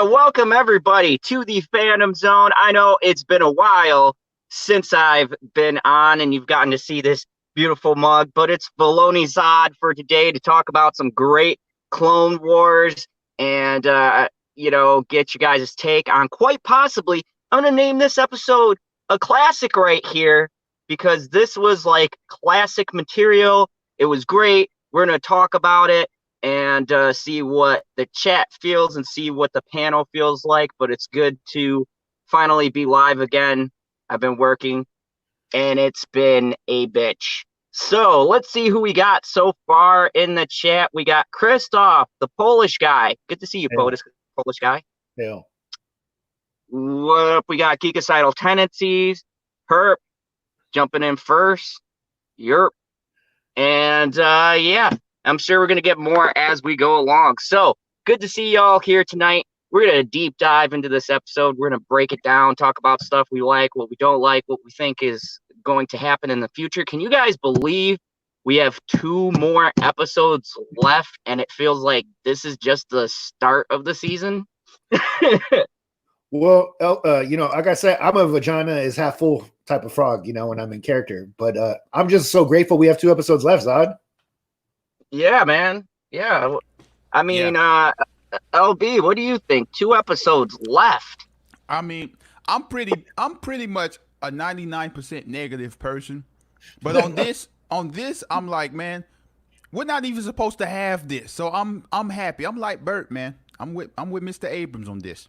Welcome everybody to the Phantom Zone. I know it's been a while since I've been on and you've gotten to see this beautiful mug, but it's Baloney Zod for today to talk about some great Clone Wars and, get you guys' take on quite possibly. I'm going to name this episode a classic right here because this was like classic material. It was great. We're going to talk about it and see what the chat feels and see what the panel feels like. But it's good to finally be live again. I've been working, and it's been a bitch. So let's see who we got so far in the chat. We got Christoph, the Polish guy. Good to see you, Polish guy. Yeah. What up? We got Geekicidal Tendencies. Herp jumping in first. Yerp. And I'm sure we're going to get more as we go along. So good to see y'all here tonight. We're going to deep dive into this episode. We're going to break it down, talk about stuff we like, what we don't like, what we think is going to happen in the future. Can you guys believe we have 2 more episodes left and it feels like this is just the start of the season? Well, like I said, I'm a vagina is half full type of frog, when I'm in character. But I'm just so grateful we have 2 episodes left, Zod. Yeah, man. Yeah. I mean, LB, what do you think? 2 episodes left. I mean, I'm pretty much a 99% negative person. But on this, I'm like, man, we're not even supposed to have this. So I'm happy. I'm like Bert, man. I'm with Mr. Abrams on this.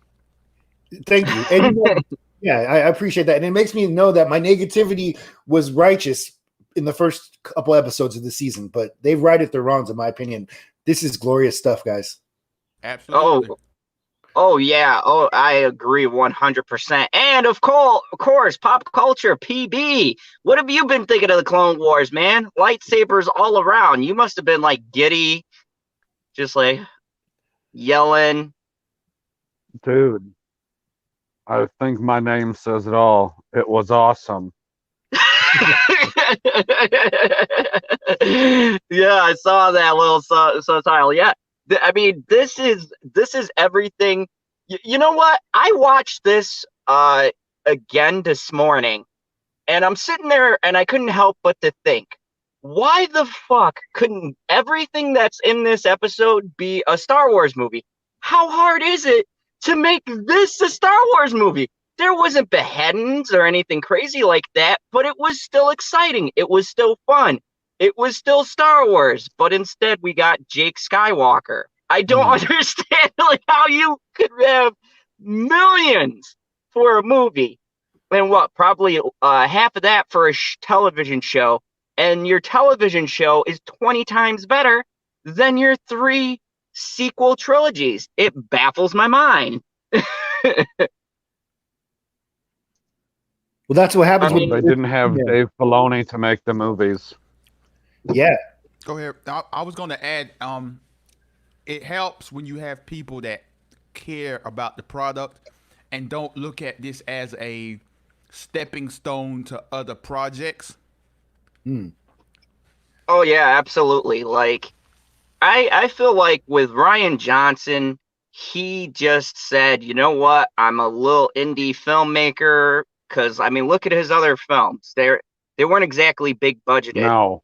Thank you. And yeah, I appreciate that. And it makes me know that my negativity was righteous in the first couple episodes of the season, but they've righted their wrongs, in my opinion. This is glorious stuff, guys. Absolutely. Oh yeah. Oh, I agree 100%. And of course, pop culture PB. What have you been thinking of the Clone Wars, man? Lightsabers all around. You must have been like giddy, just like yelling. Dude, I think my name says it all. It was awesome. Yeah, I saw that little subtitle. Yeah, I mean, this is everything. You know what? I watched this again this morning, and I'm sitting there, and I couldn't help but to think, why the fuck couldn't everything that's in this episode be a Star Wars movie? How hard is it to make this a Star Wars movie? There wasn't beheadings or anything crazy like that, but it was still exciting. It was still fun. It was still Star Wars, but instead we got Jake Skywalker. I don't understand how you could have millions for a movie and probably half of that for a television show, and your television show is 20 times better than your 3 sequel trilogies. It baffles my mind. Well, that's what happens They didn't have Dave Filoni to make the movies. Yeah. Go ahead. I was going to add, it helps when you have people that care about the product and don't look at this as a stepping stone to other projects. Oh yeah, absolutely. Like, I feel like with Rian Johnson, he just said, you know what, I'm a little indie filmmaker. Because, I mean, look at his other films. They weren't exactly big budgeted. No.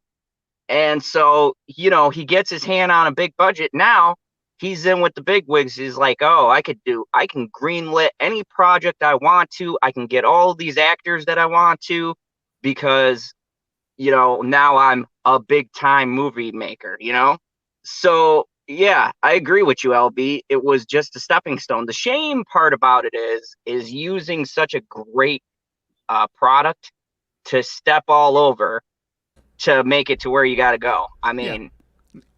And so, he gets his hand on a big budget. Now he's in with the big wigs. He's like, oh, I can greenlit any project I want to. I can get all these actors that I want to because, now I'm a big time movie maker, So, yeah, I agree with you, LB. It was just a stepping stone. The shame part about it is using such a great product to step all over to make it to where you got to go. I mean,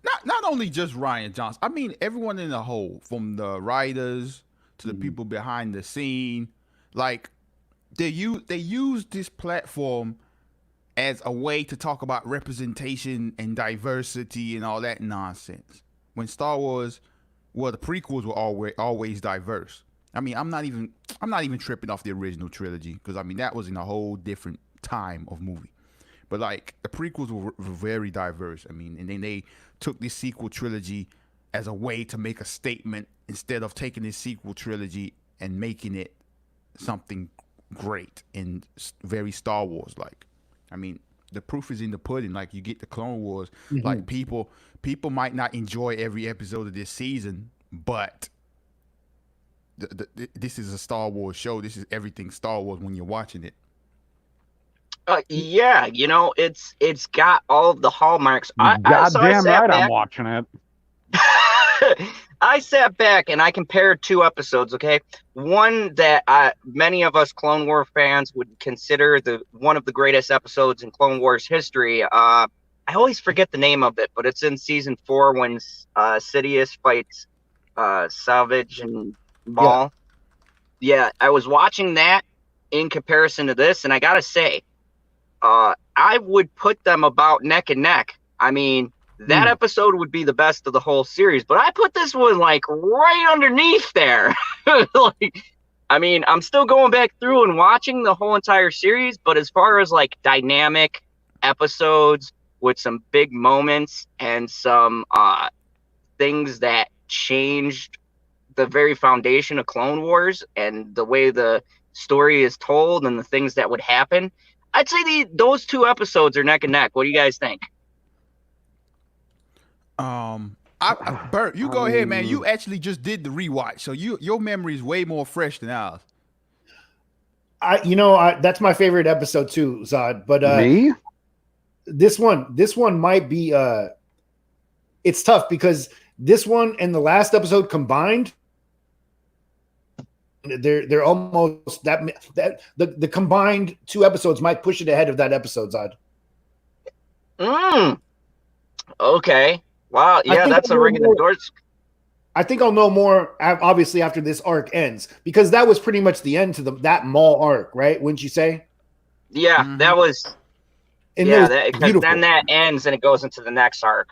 not only just Rian Johnson. I mean, everyone in the whole, from the writers to the people behind the scene, like they use this platform as a way to talk about representation and diversity and all that nonsense. When Star Wars, the prequels were always diverse. I mean, I'm not even tripping off the original trilogy because I mean that was in a whole different time of movie. But like the prequels were very diverse. I mean, and then they took this sequel trilogy as a way to make a statement instead of taking this sequel trilogy and making it something great and very Star Wars like. I mean, the proof is in the pudding. Like, you get the Clone Wars. Mm-hmm. Like, people might not enjoy every episode of this season, but this is a Star Wars show. This is everything Star Wars when you're watching it. Yeah, it's got all of the hallmarks. Goddamn right, I'm watching it. I sat back and I compared two episodes. Okay, one that many of us Clone War fans would consider one of the greatest episodes in Clone Wars history. I always forget the name of it, but it's in season 4 when Sidious fights Savage and Maul. Yeah, I was watching that in comparison to this, and I gotta say, I would put them about neck and neck. I mean, that episode would be the best of the whole series, but I put this one like right underneath there. Like, I mean, I'm still going back through and watching the whole entire series, but as far as like dynamic episodes with some big moments and some things that changed the very foundation of Clone Wars and the way the story is told and the things that would happen, I'd say those two episodes are neck and neck. What do you guys think? Bert, you go ahead, man. You actually just did the rewatch, so your memory is way more fresh than ours. That's my favorite episode too, Zod. But Me? This one might be. It's tough because this one and the last episode combined, they're almost that the combined two episodes might push it ahead of that episode, Zod. Okay. Wow. Yeah, that's a ring in the doors. I think I'll know more, obviously, after this arc ends, because that was pretty much the end to that Maul arc, right? Wouldn't you say? Yeah, that was. Because then that ends and it goes into the next arc.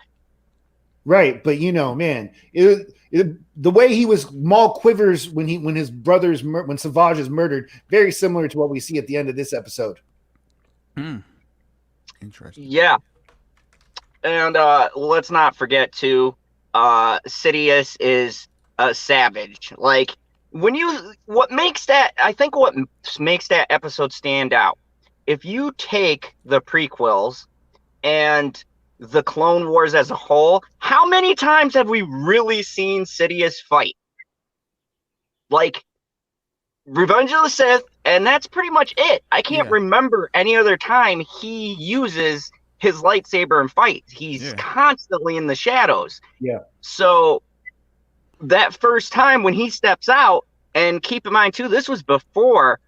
Right, but man, the way he was Maul quivers when his brothers when Savage is murdered, very similar to what we see at the end of this episode. Interesting. Yeah. And let's not forget too, Sidious is a savage. Like, what makes that episode stand out, if you take the prequels and the Clone Wars as a whole, how many times have we really seen Sidious fight? Like, Revenge of the Sith, and that's pretty much it. I can't remember any other time he uses his lightsaber and fight. He's constantly in the shadows. Yeah. So that first time when he steps out, and keep in mind too, this was before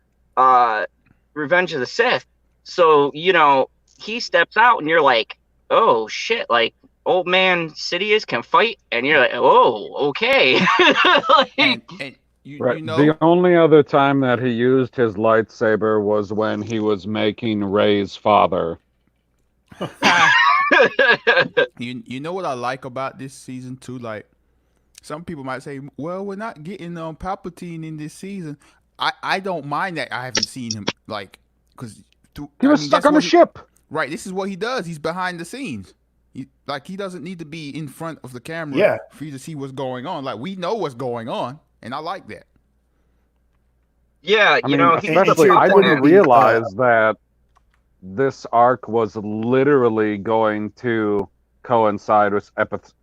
Revenge of the Sith. So, he steps out and you're like, oh shit, like old man Sidious can fight, and you're like, oh, okay. The only other time that he used his lightsaber was when he was making Rey's father. You know what I like about this season too? Like, some people might say, well, we're not getting Palpatine in this season. I don't mind that. I haven't seen him, like, because he was stuck on the ship. Right, this is what he does. He's behind the scenes. He doesn't need to be in front of the camera for you to see what's going on. Like, we know what's going on, and I like that. Yeah, especially I didn't realize that this arc was literally going to coincide with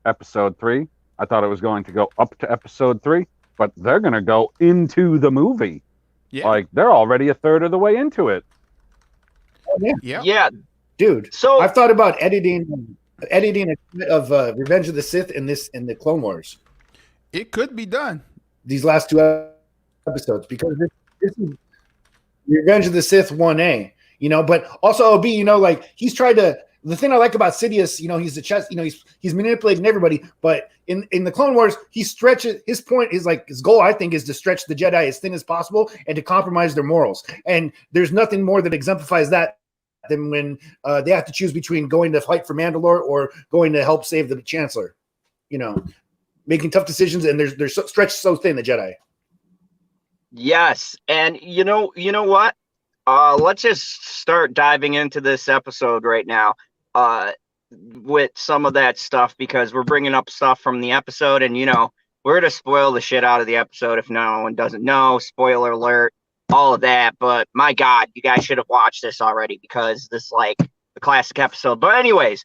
episode 3. I thought it was going to go up to episode 3, but they're going to go into the movie. Yeah. Like, they're already a third of the way into it. Yeah. Dude, so I've thought about editing a bit of Revenge of the Sith in the Clone Wars. It could be done. These last two episodes, because this is Revenge of the Sith 1A. But also OB, like, he's tried to. The thing I like about Sidious, he's the chess. He's manipulating everybody. But in the Clone Wars, he stretches his point. Is like his goal, I think, is to stretch the Jedi as thin as possible and to compromise their morals. And there's nothing more that exemplifies that than when they have to choose between going to fight for Mandalore or going to help save the Chancellor. Making tough decisions, and they're stretched so thin, the Jedi. Yes, and you know what? Let's just start diving into this episode right now. with some of that stuff because we're bringing up stuff from the episode, and we're gonna spoil the shit out of the episode if no one doesn't know. Spoiler alert, all of that. But my God, you guys should have watched this already because this is like the classic episode. But anyways,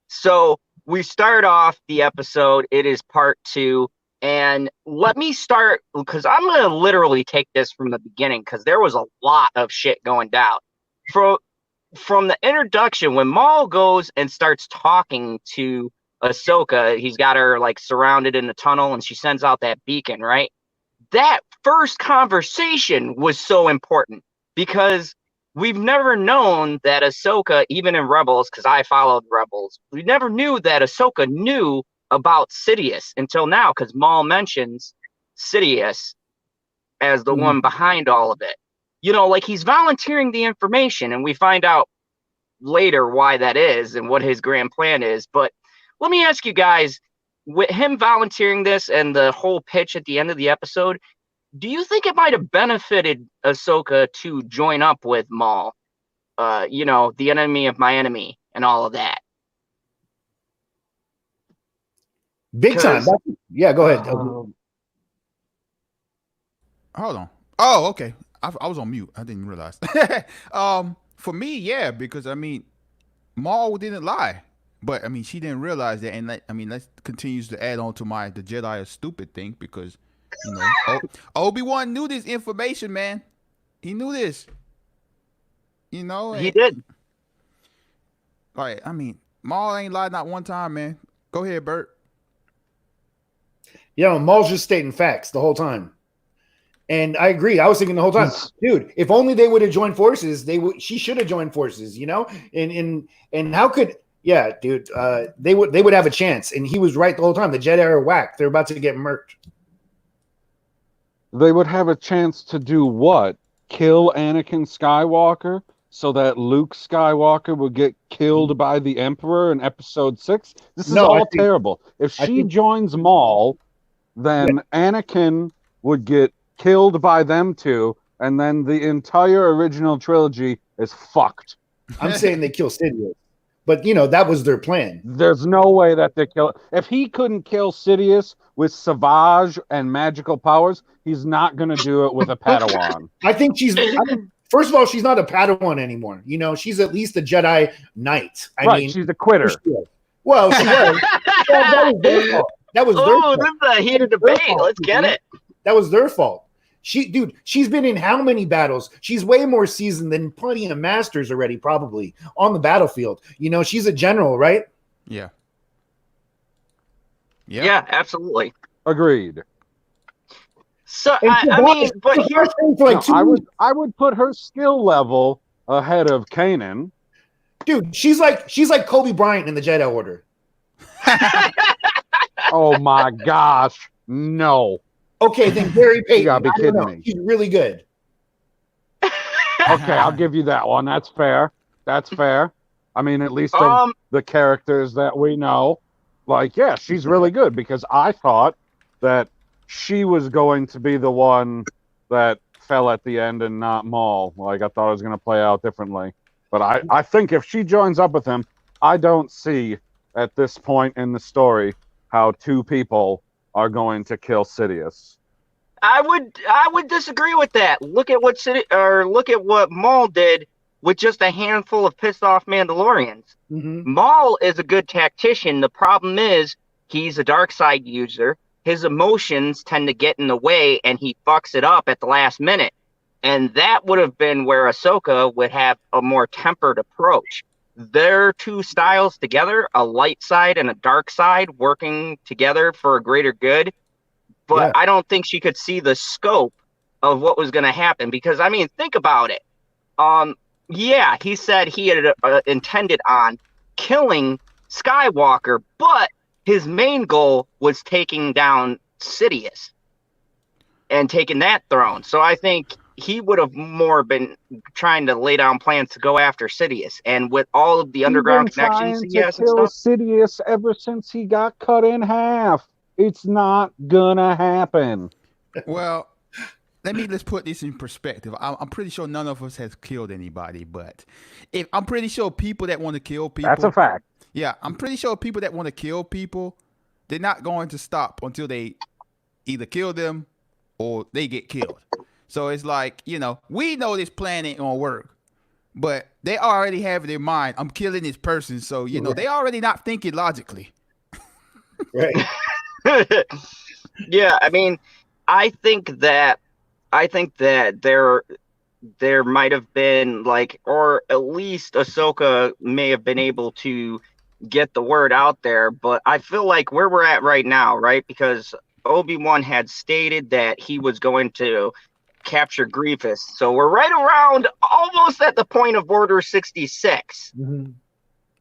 so we start off the episode. It is part 2. And let me start because I'm going to literally take this from the beginning because there was a lot of shit going down. From the introduction, when Maul goes and starts talking to Ahsoka, he's got her like surrounded in the tunnel and she sends out that beacon, right? That first conversation was so important because we've never known that Ahsoka, even in Rebels, because I followed Rebels, we never knew that Ahsoka knew about Sidious until now, because Maul mentions Sidious as the one behind all of it. Like he's volunteering the information, and we find out later why that is and what his grand plan is. But let me ask you guys, with him volunteering this and the whole pitch at the end of the episode, do you think it might have benefited Ahsoka to join up with Maul? The enemy of my enemy and all of that. Big time. Yeah, go ahead. Hold on. Oh, okay. I was on mute. I didn't realize. For me, yeah, because Maul didn't lie, but she didn't realize that, and that continues to add on to the Jedi are stupid thing because Obi-Wan knew this information, man. He knew this. He did. Like, Maul ain't lied not one time, man. Go ahead, Bert. Yeah, Maul's just stating facts the whole time. And I agree. I was thinking the whole time, dude, if only they would have joined forces, she should have joined forces, And how could dude, they would have a chance. And he was right the whole time. The Jedi are whacked. They're about to get murked. They would have a chance to do what? Kill Anakin Skywalker so that Luke Skywalker would get killed by the Emperor in Episode 6? This is terrible. If she joins Maul, then Anakin would get killed by them two, and then the entire original trilogy is fucked. I'm saying they kill Sidious, but that was their plan. There's no way that they kill. If he couldn't kill Sidious with Savage and magical powers, he's not going to do it with a Padawan. I think first of all, she's not a Padawan anymore. She's at least a Jedi Knight. I mean, she's a quitter. Well, she was. That was their fault. That was their fault. This is a heated debate. Let's get it. That was their fault. She's been in how many battles? She's way more seasoned than plenty of masters already, probably on the battlefield. She's a general, right? Yeah. Yeah, absolutely. Agreed. So but here's I would put her skill level ahead of Kanan. Dude, she's like Kobe Bryant in the Jedi Order. Oh my gosh, no. Okay, then Gary Payton. You gotta be kidding me. She's really good. Okay, I'll give you that one. That's fair. At least of the characters that we know. She's really good because I thought that she was going to be the one that fell at the end and not Maul. I thought it was going to play out differently. But I think if she joins up with him, I don't see at this point in the story how two people are going to kill Sidious. I would disagree with that. Look at what Maul did with just a handful of pissed off Mandalorians. Mm-hmm. Maul is a good tactician. The problem is he's a dark side user. His emotions tend to get in the way, and he fucks it up at the last minute. And that would have been where Ahsoka would have a more tempered approach. Their two styles together, a light side and a dark side, working together for a greater good. But I don't think she could see the scope of what was going to happen. Because, think about it. He said he had intended on killing Skywalker, but his main goal was taking down Sidious and taking that throne. So I think he would have more been trying to lay down plans to go after Sidious. And with all of the underground connections he has and stuff, Sidious ever since he got cut in half. It's not gonna happen. Well, let's put this in perspective. I'm pretty sure none of us has killed anybody, but I'm pretty sure people that want to kill people. That's a fact. Yeah, I'm pretty sure people that want to kill people, they're not going to stop until they either kill them or they get killed. So it's like, we know this plan ain't gonna work, but they already have in their mind, I'm killing this person. So, they already not thinking logically. Right. Yeah, I mean, I think that there might have been or at least Ahsoka may have been able to get the word out there, but I feel like where we're at right now, right? Because Obi-Wan had stated that he was going to capture Grievous. So we're right around almost at the point of Order 66. Mm-hmm.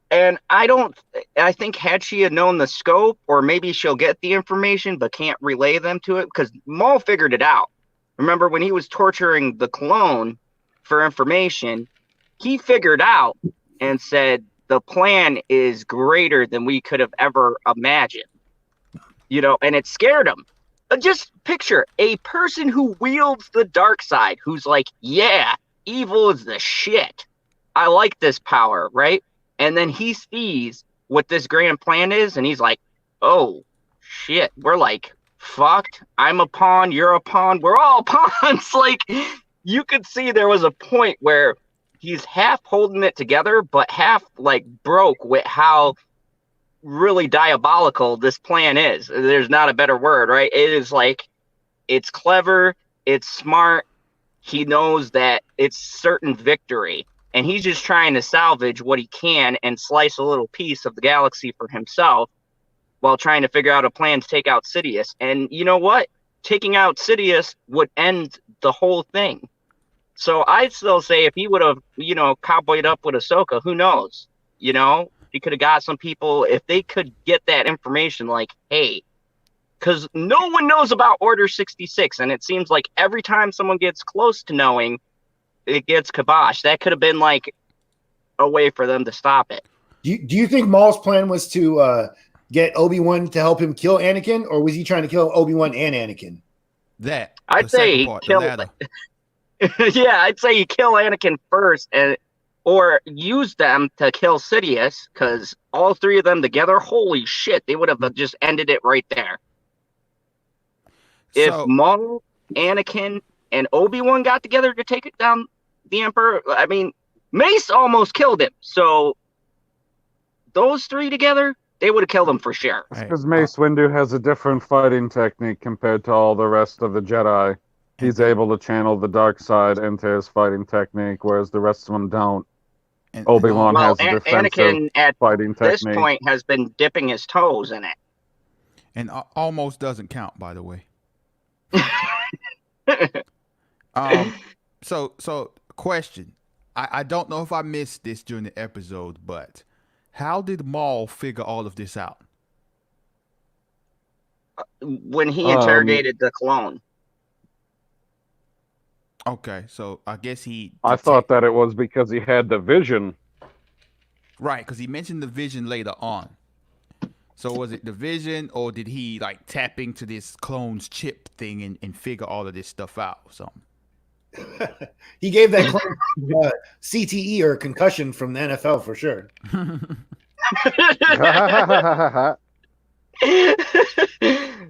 And I think had she had known the scope, or maybe she'll get the information but can't relay them to it, because Maul figured it out. Remember when he was torturing the clone for information, he figured out and said the plan is greater than we could have ever imagined. And it scared him. Just picture a person who wields the dark side, who's like, yeah, evil is the shit. I like this power, right? And then he sees what this grand plan is, and he's like, oh, shit, we're like fucked. I'm a pawn, you're a pawn, we're all pawns. Like, you could see there was a point where he's half holding it together, but half broke with how really diabolical this plan is. There's not a better word, right? It is it's clever, it's smart. He knows that it's certain victory, and he's just trying to salvage what he can and slice a little piece of the galaxy for himself while trying to figure out a plan to take out Sidious. And you know what? Taking out Sidious would end the whole thing. So I'd still say if he would have, cowboyed up with Ahsoka, who knows? He could have got some people, if they could get that information, hey, because no one knows about Order 66, and it seems like every time someone gets close to knowing, it gets kibosh. That could have been a way for them to stop it. Do you think Maul's plan was to get Obi-Wan to help him kill Anakin, or was he trying to kill Obi-Wan and Anakin? I'd say he killed. Yeah, I'd say you kill Anakin first, or use them to kill Sidious, because all three of them together, holy shit, they would have just ended it right there. If Maul, Anakin, and Obi-Wan got together to take it down the Emperor, I mean, Mace almost killed him. So those three together, they would have killed him for sure. Because Mace Windu has a different fighting technique compared to all the rest of the Jedi. He's able to channel the dark side into his fighting technique, whereas the rest of them don't. Obi-Wan has a defensive Anakin at fighting technique. This point has been dipping his toes in it. And almost doesn't count, by the way. So question. I don't know if I missed this during the episode, but how did Maul figure all of this out? When he interrogated the clone. Okay, so I guess I thought that it was because he had the vision. Right, because he mentioned the vision later on. So was it the vision, or did he tap into this clone's chip thing and figure all of this stuff out or something? He gave that clone CTE or concussion from the NFL for sure.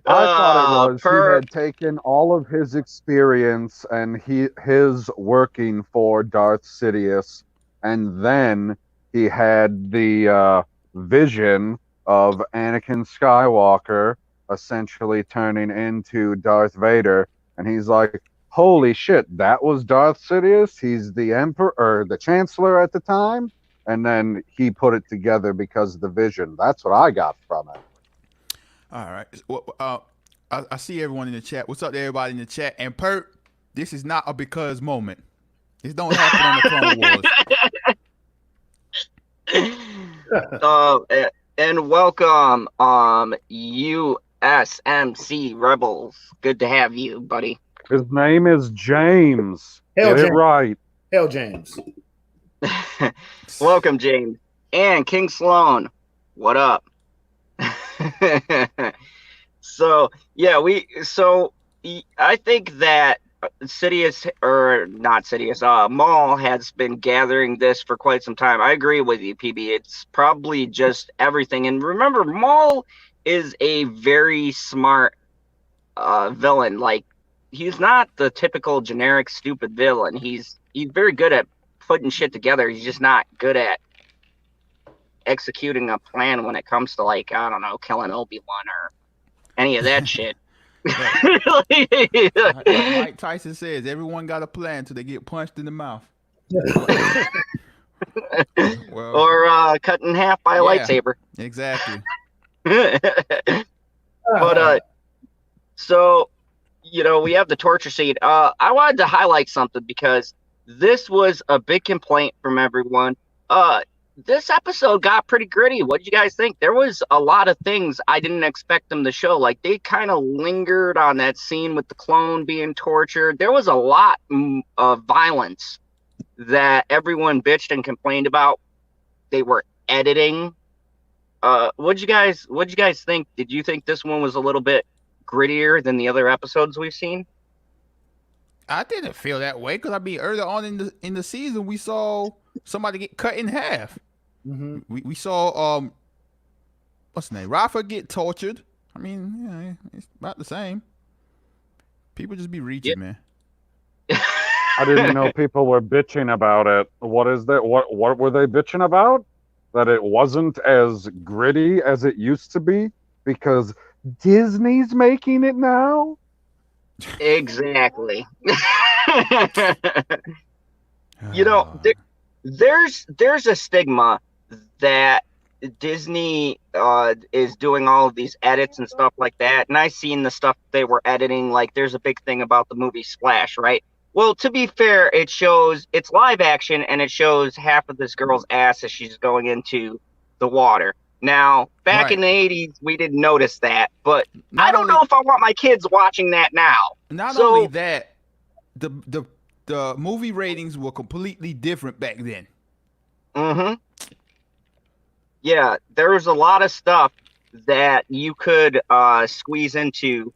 I thought it was he had taken all of his experience and his working for Darth Sidious, and then he had the vision of Anakin Skywalker essentially turning into Darth Vader, and he's like, holy shit, that was Darth Sidious? He's the Emperor, or the Chancellor at the time? And then he put it together because of the vision. That's what I got from it. All right. Well, I see everyone in the chat. What's up to everybody in the chat? And Pert, this is not a because moment. This don't happen on the Clone Wars. And welcome, USMC Rebels. Good to have you, buddy. His name is James. Hail, Get James. it right. Hail, James. Welcome, James. And King Sloan. What up? So, yeah, I think that Sidious, or not Sidious, Maul has been gathering this for quite some time. I agree with you, PB. It's probably just everything. And remember, Maul is a very smart villain. Like, he's not the typical generic stupid villain. He's very good at putting shit together. He's just not good at executing a plan when it comes to, like, I don't know, killing Obi-Wan or any of that shit. Like Mike Tyson says, everyone got a plan until they get punched in the mouth. Well, or cut in half by a lightsaber. Exactly. But so, you know, we have the torture scene. I wanted to highlight something because this was a big complaint from everyone. This episode got pretty gritty. What did you guys think? There was a lot of things I didn't expect them to show. Like, they kind of lingered on that scene with the clone being tortured. There was a lot of violence that everyone bitched and complained about. They were editing. What'd you guys think? Did you think this one was a little bit grittier than the other episodes we've seen? I didn't feel that way because I mean, earlier on in the season, we saw somebody get cut in half. Mm-hmm. We saw what's the name? Rafa get tortured. I mean, yeah, it's about the same. People just be reaching, man. I didn't know people were bitching about it. What is that? What were they bitching about? That it wasn't as gritty as it used to be because Disney's making it now? Exactly. You know, there's a stigma that Disney is doing all of these edits and stuff like that, and I've seen the stuff they were editing. Like, there's a big thing about the movie Splash, right? Well, to be fair, it's live action, and it shows half of this girl's ass as she's going into the water. Now, back in the 80s, we didn't notice that, but I don't know if I want my kids watching that now. Not only that, the movie ratings were completely different back then. Mm-hmm. Yeah, there was a lot of stuff that you could squeeze into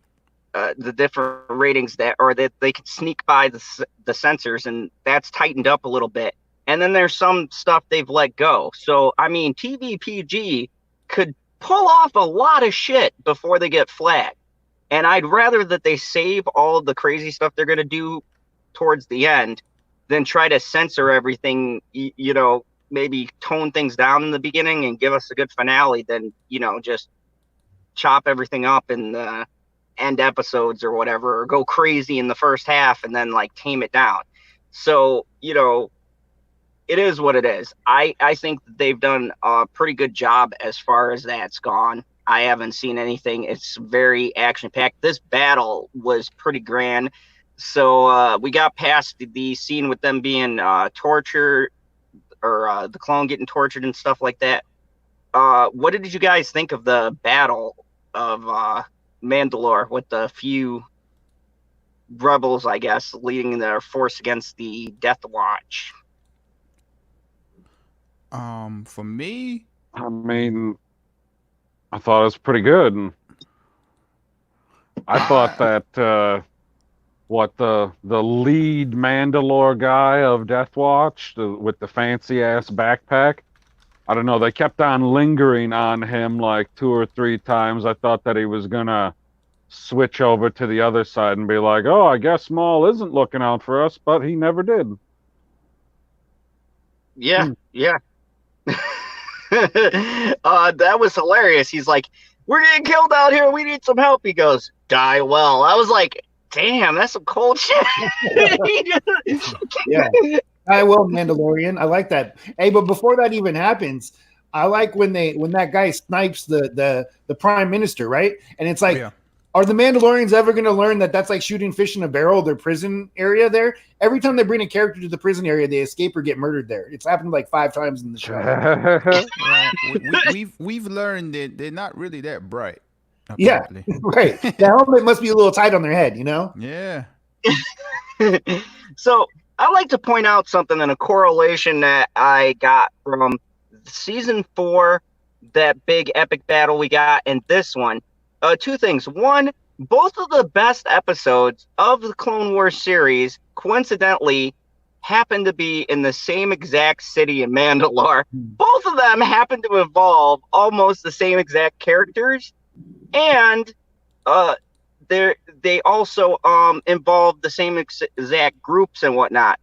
the different ratings that they could sneak by the censors, and that's tightened up a little bit. And then there's some stuff they've let go. So, I mean, TVPG could pull off a lot of shit before they get flagged. And I'd rather that they save all of the crazy stuff they're going to do towards the end than try to censor everything, you know, maybe tone things down in the beginning and give us a good finale than, you know, just chop everything up in the end episodes or whatever, or go crazy in the first half and then, like, tame it down. So, you know, it is what it is. I think that they've done a pretty good job as far as that's gone. I haven't seen anything. It's very action-packed. This battle was pretty grand. So we got past the scene with them being tortured, or the clone getting tortured and stuff like that. What did you guys think of the battle of Mandalore with the few rebels, I guess, leading their force against the Death Watch? For me, I mean, I thought it was pretty good. I thought that the lead Mandalore guy of Death Watch with the fancy ass backpack, I don't know, they kept on lingering on him like 2 or 3 times. I thought that he was gonna switch over to the other side and be like, oh, I guess Maul isn't looking out for us, but he never did. Yeah. That was hilarious. He's like, we're getting killed out here, we need some help. He goes, die well. I was like, damn, that's some cold shit. Yeah, I will, Mandalorian. I like that. Hey, but before that even happens, I like when that guy snipes the prime minister, right? And it's like, are the Mandalorians ever going to learn that that's like shooting fish in a barrel, their prison area there? Every time they bring a character to the prison area, they escape or get murdered there. It's happened like 5 times in the show. we've learned that they're not really that bright. Apparently. Yeah, right. The helmet must be a little tight on their head, you know? Yeah. So I like to point out something in a correlation that I got from season 4, that big epic battle we got, and this one. 2 things. One, both of the best episodes of the Clone Wars series, coincidentally, happen to be in the same exact city in Mandalore. Both of them happen to involve almost the same exact characters, and they also involve the same exact groups and whatnot.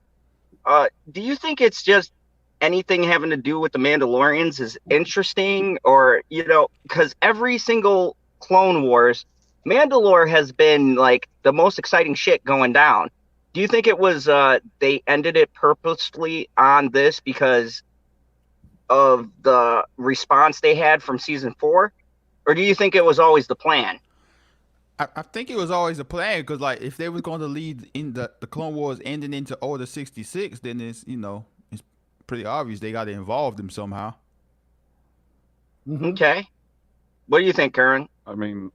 Do you think it's just anything having to do with the Mandalorians is interesting, or because every single Clone Wars, Mandalore has been like the most exciting shit going down. Do you think it was they ended it purposely on this because of the response they had from season 4, or do you think it was always the plan? I think it was always a plan because, like, if they was going to lead in the Clone Wars ending into Order 66, then it's it's pretty obvious they got to involve them somehow. Okay, what do you think, Karen? I mean,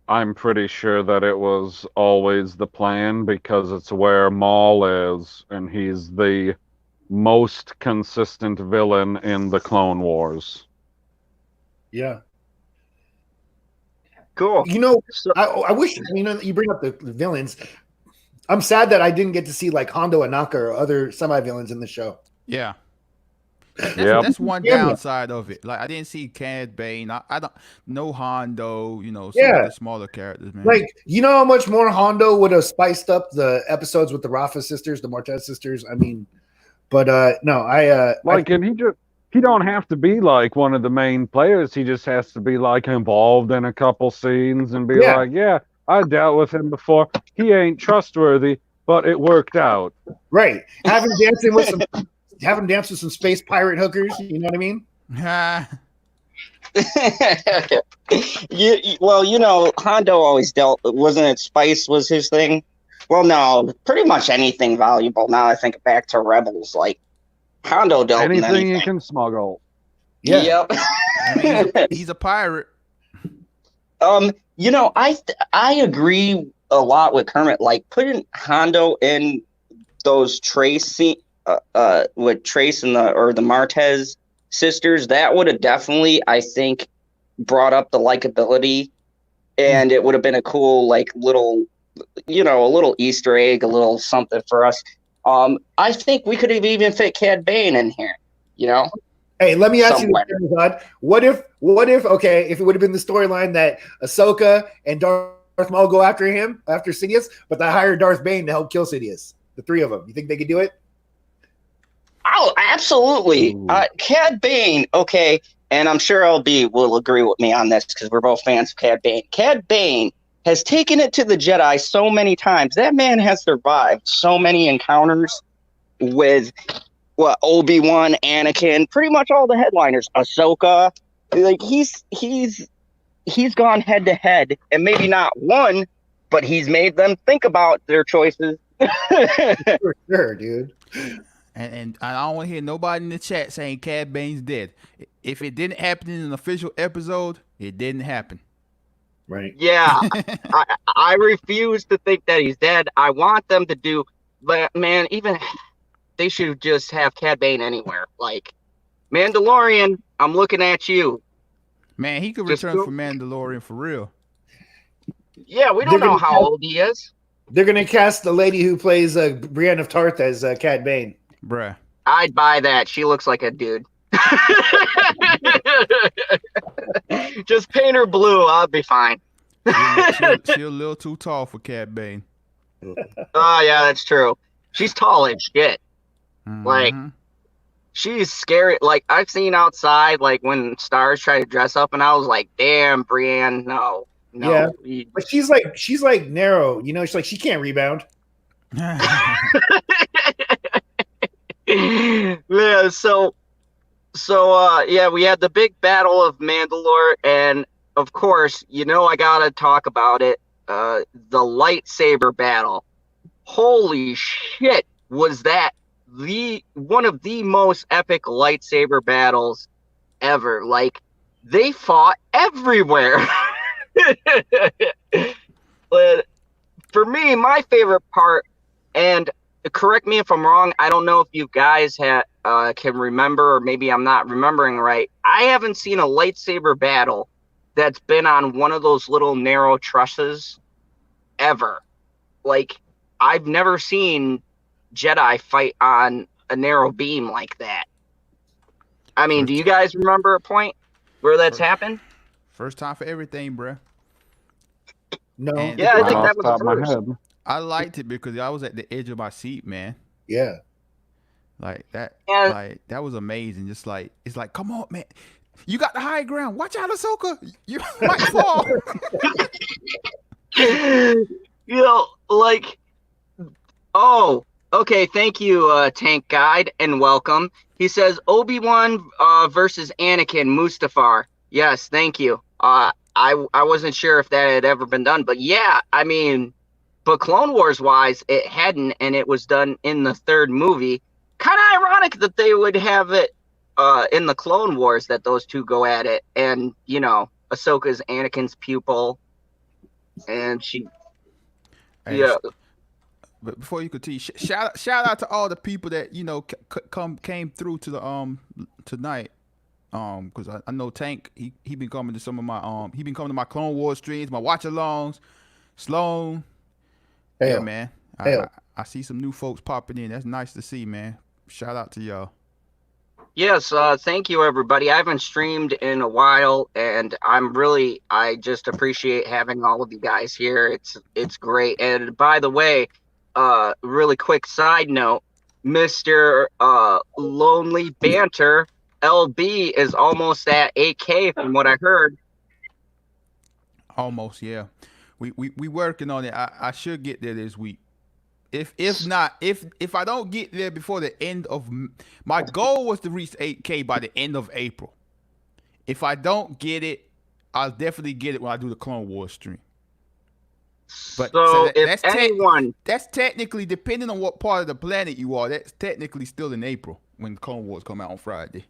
I'm pretty sure that it was always the plan because it's where Maul is, and he's the most consistent villain in the Clone Wars. Yeah. Cool. I wish you bring up the villains. I'm sad that I didn't get to see like Hondo Anaka or other semi-villains in the show. Yeah. That's one downside of it. Like, I didn't see Cad Bane. I don't know Hondo. Some of the smaller characters, man. Like, how much more Hondo would have spiced up the episodes with the Rafa sisters, the Mortez sisters. I mean, but no, and he don't have to be like one of the main players. He just has to be like involved in a couple scenes and be like, yeah, I dealt with him before. He ain't trustworthy, but it worked out. Right. Have him dance with some space pirate hookers. You know what I mean? Hondo always wasn't it Spice was his thing? Well, no, pretty much anything valuable. Now I think back to Rebels, like Hondo dealt in anything you can smuggle. Yeah. Yep. He's a pirate. I agree a lot with Kermit. Like putting Hondo in those Trace with Trace and the Martez sisters, that would have definitely, I think, brought up the likability, and it would have been a cool little, a little Easter egg, a little something for us. I think we could have even fit Cad Bane in here, Hey, let me ask you this, Todd. What if if it would have been the storyline that Ahsoka and Darth Maul go after Sidious, but they hired Darth Bane to help kill Sidious, the three of them. You think they could do it? Oh, absolutely. Cad Bane, okay, and I'm sure LB will agree with me on this because we're both fans of Cad Bane. Cad Bane has taken it to the Jedi so many times. That man has survived so many encounters with Obi-Wan, Anakin, pretty much all the headliners, Ahsoka. Like he's gone head to head, and maybe not one, but he's made them think about their choices. For sure, dude. And I don't want to hear nobody in the chat saying Cad Bane's dead. If it didn't happen in an official episode, it didn't happen. Right. Yeah. I refuse to think that he's dead. I want them to do, but man, even they should just have Cad Bane anywhere. Like Mandalorian, I'm looking at you. Man, he could return for Mandalorian for real. Yeah, we don't know how old he is. They're gonna cast the lady who plays Brienne of Tarth as Cad Bane. Bruh. I'd buy that. She looks like a dude. Just paint her blue. I'll be fine. She's a little too tall for Cad Bane. Oh, yeah, that's true. She's tall as shit. Mm-hmm. Like, she's scary. Like, I've seen outside, like, when stars try to dress up, and I was like, damn, Brienne, no. Yeah, but she's like narrow. She's like, she can't rebound. Yeah, so we had the big battle of Mandalore, and of course, I gotta talk about it. The lightsaber battle. Holy shit, was that one of the most epic lightsaber battles ever. Like, they fought everywhere. But for me, my favorite part, and correct me if I'm wrong, I don't know if you guys can remember, or maybe I'm not remembering right. I haven't seen a lightsaber battle that's been on one of those little narrow trusses ever. Like, I've never seen Jedi fight on a narrow beam like that. I mean, do you guys remember a point where that's happened? First time for everything, bruh. No. And Yeah, I think Not that off the was top the of my first. head. I liked it because I was at the edge of my seat, man. Yeah. Like that, And like that was amazing. Just like it's like, come on, man, you got the high ground. Watch out, Ahsoka, you might fall. you know, like, oh, okay, thank you, Tank Guide, and welcome. He says Obi-Wan versus Anakin Mustafar. Yes, thank you. I wasn't sure if that had ever been done, but yeah, I mean, but Clone Wars wise, it hadn't, and it was done in the third movie. Kind of ironic that they would have it in the Clone Wars, that those two go at it, and you know, Ahsoka's Anakin's pupil, and she, Hey, yeah. But before you continue, shout out to all the people that came through to the tonight. Because I know Tank, he been coming to some of my he been coming to my Clone Wars streams, my watch alongs. Sloan, yeah, man. I see some new folks popping in. That's nice to see, man. Shout out to y'all. Yes, thank you, everybody. I haven't streamed in a while, and I just appreciate having all of you guys here. It's great. And by the way, really quick side note, Mr. Lonely Banter LB is almost at 8K from what I heard. Almost, yeah. We working on it. I should get there this week. If not, if I don't get there before the end of my goal was to reach 8K by the end of April. If I don't get it, I'll definitely get it when I do the Clone Wars stream. But if anyone, that's technically, depending on what part of the planet you are, that's technically still in April when Clone Wars come out on Friday.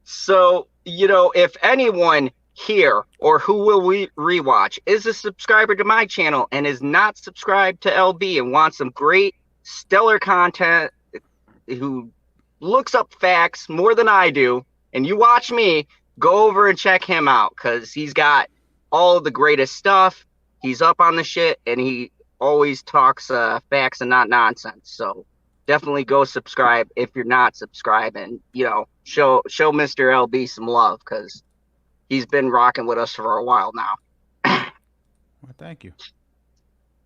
So, you know, if anyone here or who will we rewatch is a subscriber to my channel and is not subscribed to LB and wants some great stellar content, who looks up facts more than I do, and you watch me, go over and check him out, because he's got all of the greatest stuff. He's up on the shit, and he always talks facts and not nonsense. So definitely go subscribe if you're not subscribing. You know, show Mr. LB some love, because he's been rocking with us for a while now. Well, thank you.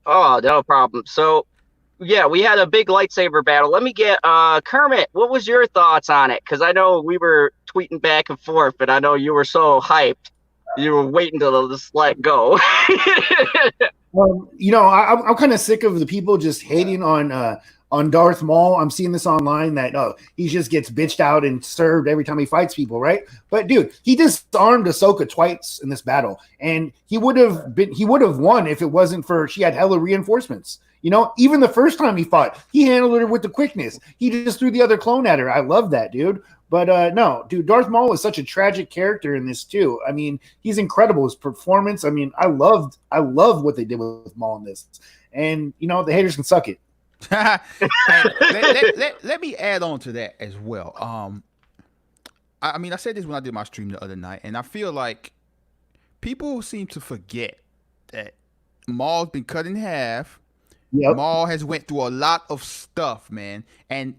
Oh, no problem. So, yeah, we had a big lightsaber battle. Let me get Kermit. What was your thoughts on it? Because I know we were tweeting back and forth, but I know you were so hyped. You were waiting to just let go. You know, I'm kind of sick of the people just hating on Darth Maul. I'm seeing this online that he just gets bitched out and served every time he fights people, right? But dude, he disarmed Ahsoka twice in this battle, and he would have won if it wasn't for she had hella reinforcements. You know, even the first time he fought, he handled her with the quickness. He just threw the other clone at her. I love that, dude. But no, dude, Darth Maul is such a tragic character in this too. I mean, he's incredible. His performance. I mean, I love what they did with Maul in this. And you know, the haters can suck it. let me add on to that as well. I mean, I said this when I did my stream the other night, and I feel like people seem to forget that Maul's been cut in half. Yep. Maul has went through a lot of stuff, man, and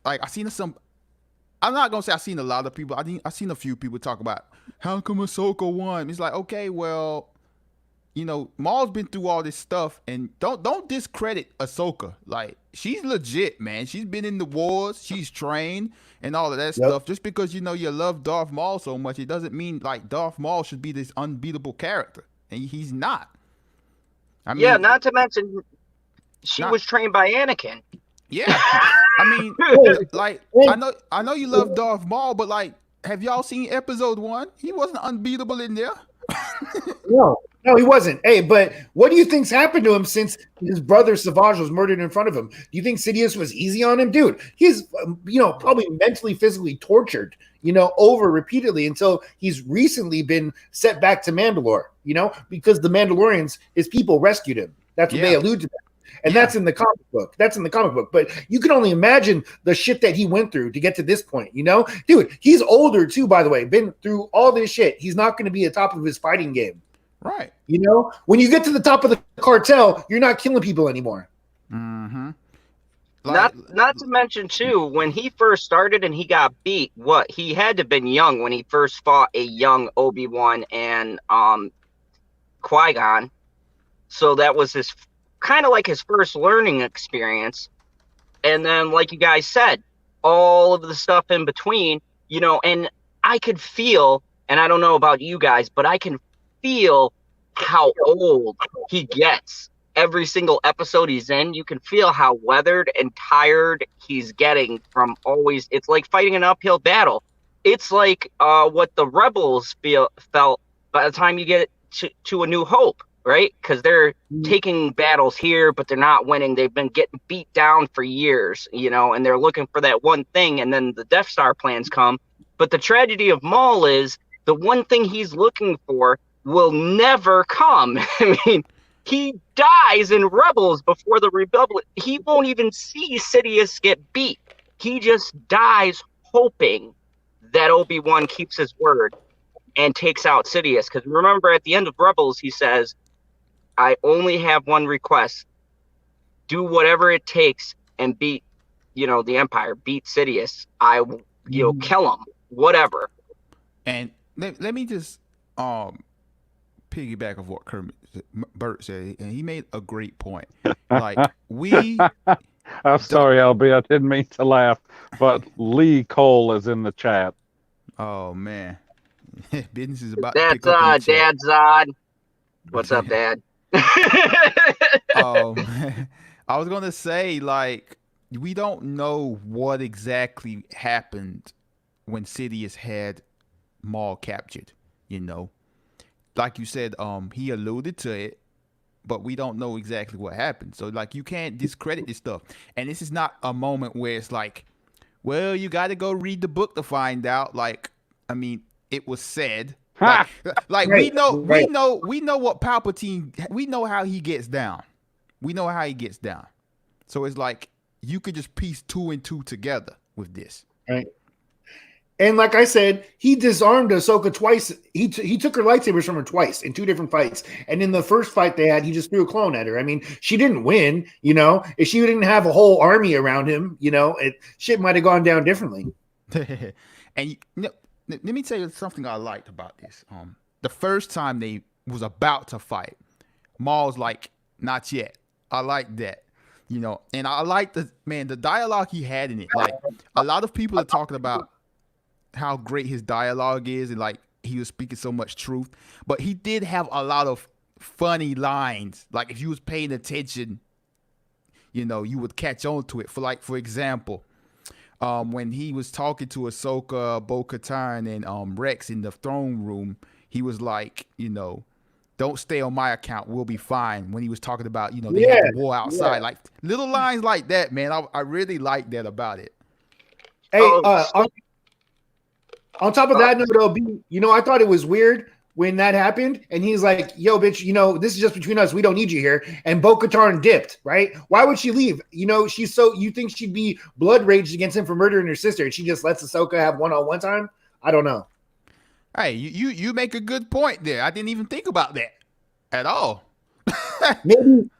like I'm not gonna say I've seen a lot of people. I've seen a few people talk about how come Ahsoka won. It's like, okay, well, you know, Maul's been through all this stuff, and don't discredit Ahsoka. Like, she's legit, man. She's been in the wars, she's trained, and all of that stuff. Just because you love Darth Maul so much, it doesn't mean like Darth Maul should be this unbeatable character, and he's not. I mean, yeah, not to mention she was trained by Anakin. Yeah, I mean, like, I know you love Darth Maul, but like, have y'all seen Episode 1? He wasn't unbeatable in there. No, he wasn't. Hey, but what do you think's happened to him since his brother Savage was murdered in front of him? Do you think Sidious was easy on him? Dude, he's, probably mentally, physically tortured, over repeatedly until he's recently been set back to Mandalore, because the Mandalorians, his people rescued him. That's what they allude to that. And that's in the comic book. But you can only imagine the shit that he went through to get to this point, you know? Dude, he's older too, by the way. Been through all this shit. He's not going to be at the top of his fighting game. Right. You know? When you get to the top of the cartel, you're not killing people anymore. Mm-hmm. Not to mention too, when he first started and he got beat, he had to have been young when he first fought a young Obi-Wan and Qui-Gon. So that was his kind of like his first learning experience. And then, like you guys said, all of the stuff in between, you know, and I could feel, and I don't know about you guys, but I can feel how old he gets. Every single episode he's in, you can feel how weathered and tired he's getting from always. It's like fighting an uphill battle. It's like what the rebels felt by the time you get to A New Hope, right? Because they're taking battles here, but they're not winning. They've been getting beat down for years, you know, and they're looking for that one thing, and then the Death Star plans come. But the tragedy of Maul is the one thing he's looking for will never come. I mean, he dies in Rebels before the Republic. He won't even see Sidious get beat. He just dies hoping that Obi-Wan keeps his word and takes out Sidious. Because remember, at the end of Rebels, he says, I only have one request. Do whatever it takes and beat, you know, the Empire. Beat Sidious. I will, you know, kill him. Whatever. And let me just piggyback of what Bert said, and he made a great point. Like I'm sorry, LB, I didn't mean to laugh, but Lee Cole is in the chat. Oh man, business is about. That's to pick up Dad Zod. What's up, Dad? I was gonna say, like, we don't know what exactly happened when Sidious had Maul captured. You know, like you said, he alluded to it, but we don't know exactly what happened. So, like, you can't discredit this stuff. And this is not a moment where it's like, well, you got to go read the book to find out. Like, I mean, it was said. Like right, we know what Palpatine. We know how he gets down. So it's like you could just piece 2 and 2 together with this. Right. And like I said, he disarmed Ahsoka twice. He took her lightsabers from her twice in 2 different fights. And in the first fight they had, he just threw a clone at her. I mean, she didn't win, you know. If she didn't have a whole army around him, you know, shit might have gone down differently. And let me tell you something I liked about this. The first time they was about to fight, Maul's like, not yet. I like that. You know, and I like the dialogue he had in it. Like, a lot of people are talking about how great his dialogue is, and like he was speaking so much truth, but he did have a lot of funny lines. Like, if you was paying attention, you know, you would catch on to it. For example, when he was talking to Ahsoka, Bo-Katan, and Rex in the throne room, he was like, you know, don't stay on my account, we'll be fine. When he was talking about, you know, they had the war outside, like little lines like that, man. I really like that about it. Hey, on top of that note, though, you know, I thought it was weird when that happened, and he's like, yo, bitch, you know, this is just between us. We don't need you here. And Bo-Katan dipped, right? Why would she leave? You know, you think she'd be blood raged against him for murdering her sister, and she just lets Ahsoka have one-on-one time? I don't know. Hey, you make a good point there. I didn't even think about that at all.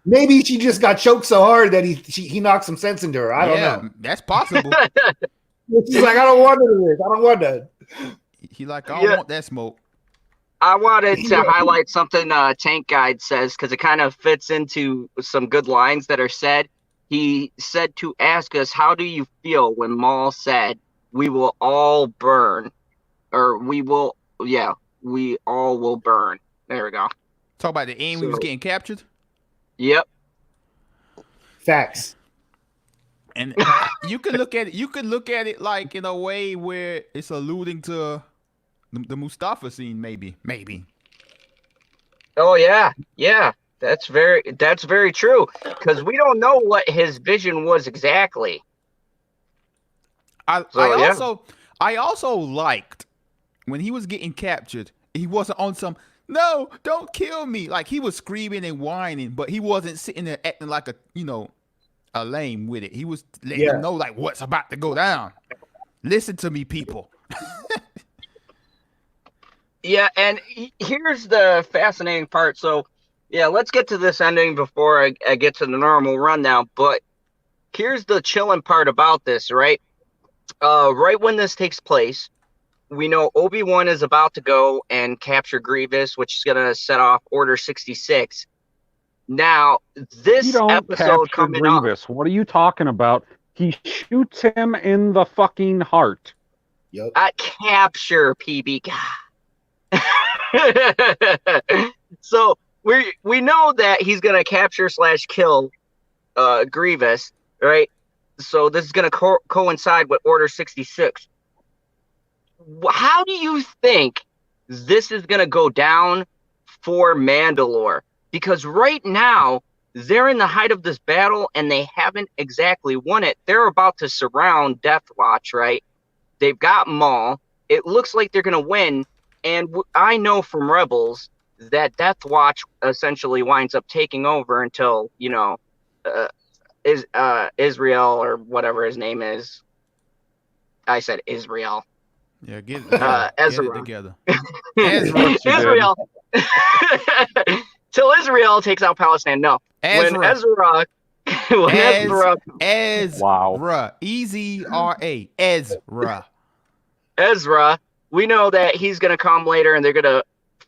maybe she just got choked so hard that he knocked some sense into her. I don't know. That's possible. She's like, I don't want to do this. I don't want to. He like, I don't want that smoke. I wanted to highlight something Tank Guide says, because it kind of fits into some good lines that are said. He said to ask us, how do you feel when Maul said, we will all burn? Or we all will burn. There we go. Talk about the end we was getting captured? Yep. Facts. And you could look at it like in a way where it's alluding to the Mustafar scene, maybe. Oh yeah. That's very true, because we don't know what his vision was exactly. I also liked when he was getting captured. He wasn't on some no, don't kill me. Like he was screaming and whining, but he wasn't sitting there acting like a lame with it. He was letting them know like what's about to go down. Listen to me, people. Yeah, and here's the fascinating part. So, yeah, let's get to this ending before I get to the normal rundown. But here's the chilling part about this, right? Right when this takes place, we know Obi-Wan is about to go and capture Grievous, which is going to set off Order 66. Now, this You don't episode capture coming Grievous. up. What are you talking about? He shoots him in the fucking heart. Yep. At capture, PB. So we know that he's gonna capture / kill Grievous, right? So this is gonna coincide with Order 66. How do you think this is gonna go down for Mandalore? Because right now they're in the height of this battle and they haven't exactly won it. They're about to surround Death Watch, right? They've got Maul. It looks like they're gonna win. And I know from Rebels that Death Watch essentially winds up taking over until, Israel or whatever his name is. I said Israel. Yeah, get it together. Ezra. Get it together. Ezra. Israel. Till Israel takes out Palestine. No. Ezra. Wow. Ezra. Ezra, we know that he's going to come later and they're going to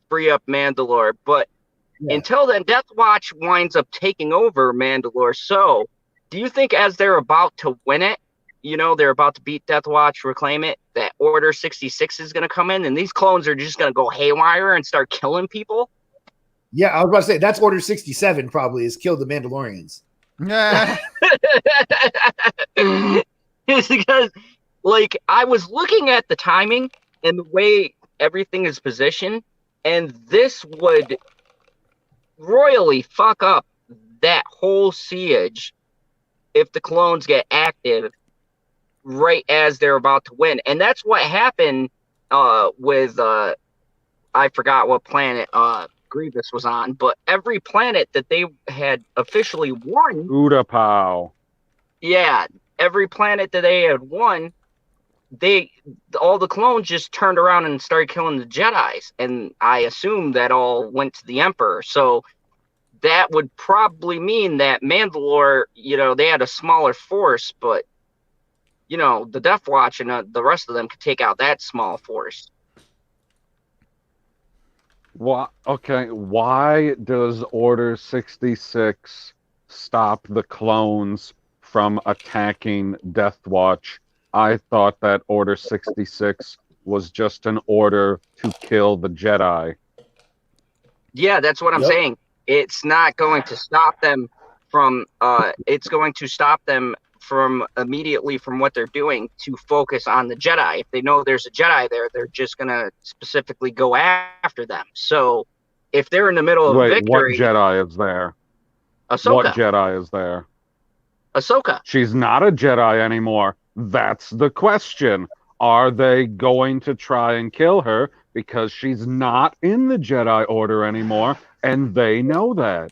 free up Mandalore. But until then, Death Watch winds up taking over Mandalore. So do you think as they're about to win it, they're about to beat Death Watch, reclaim it, that Order 66 is going to come in and these clones are just going to go haywire and start killing people? Yeah, I was about to say, that's Order 67 probably, is kill the Mandalorians. Yeah. It's because, I was looking at the timing and the way everything is positioned, and this would royally fuck up that whole siege if the clones get active right as they're about to win. And that's what happened with I forgot what planet Grievous was on, but every planet that they had officially won, Utapau. Yeah, every planet that they had won, all the clones just turned around and started killing the Jedis, and I assume that all went to the Emperor. So that would probably mean that Mandalore, they had a smaller force, but the Death Watch and the rest of them could take out that small force. Okay, why does Order 66 stop the clones from attacking Death Watch? I thought that Order 66 was just an order to kill the Jedi. Yeah, that's what I'm saying. It's not going to stop them from it's going to stop them from immediately from what they're doing to focus on the Jedi. If they know there's a Jedi there, they're just going to specifically go after them. So if they're in the middle of victory... What Jedi is there? Ahsoka. What Jedi is there? Ahsoka. She's not a Jedi anymore. That's the question. Are they going to try and kill her because she's not in the Jedi Order anymore, and they know that?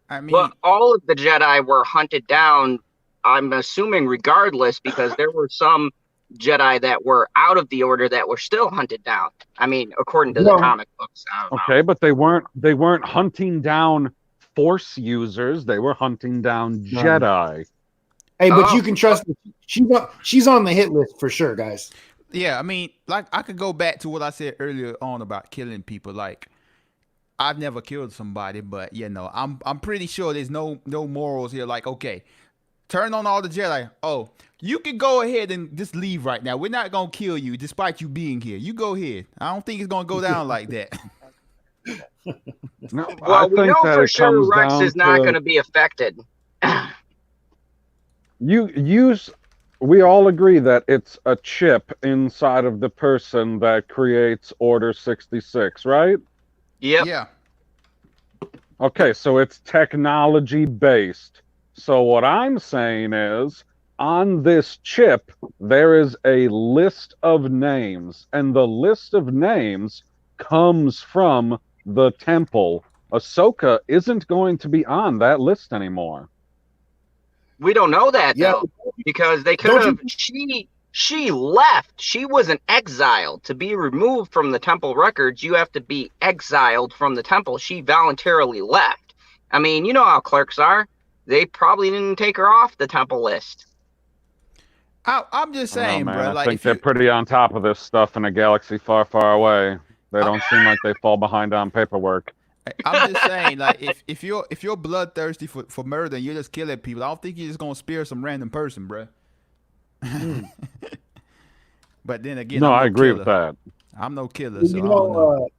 I mean... Well, all of the Jedi were hunted down, I'm assuming regardless, because there were some Jedi that were out of the Order that were still hunted down. I mean, according to the comic books. Okay, but they weren't hunting down Force users. They were hunting down Jedi. Hey, but you can trust me. She's on the hit list for sure, guys. Yeah, I mean, I could go back to what I said earlier on about killing people. I've never killed somebody, but I'm pretty sure there's no morals here. Okay, turn on all the Jedi. Oh, you can go ahead and just leave right now. We're not gonna kill you, despite you being here. You go ahead. I don't think it's gonna go down like that. No, well, we know for sure Rex is not going to be affected. We all agree that it's a chip inside of the person that creates Order 66, right? Yep. Yeah. Okay, so it's technology based. So what I'm saying is, on this chip, there is a list of names, and the list of names comes from the temple, Ahsoka isn't going to be on that list anymore. We don't know that Yeah. though, because they could have. She left. She was an exile. To be removed from the temple records, you have to be exiled from the temple. She voluntarily left. I mean, you know how clerks are. They probably didn't take her off the temple list. I'm just saying, man, bro. I Like, think they're pretty on top of this stuff in a galaxy far, far away. They don't seem like they fall behind on paperwork. I'm just saying, like, if you're bloodthirsty for murder and you're just killing people, I don't think you're just gonna spare some random person, bro. But then again, No, I'm I agree killer. with that. I'm no killer, so You I don't know. know,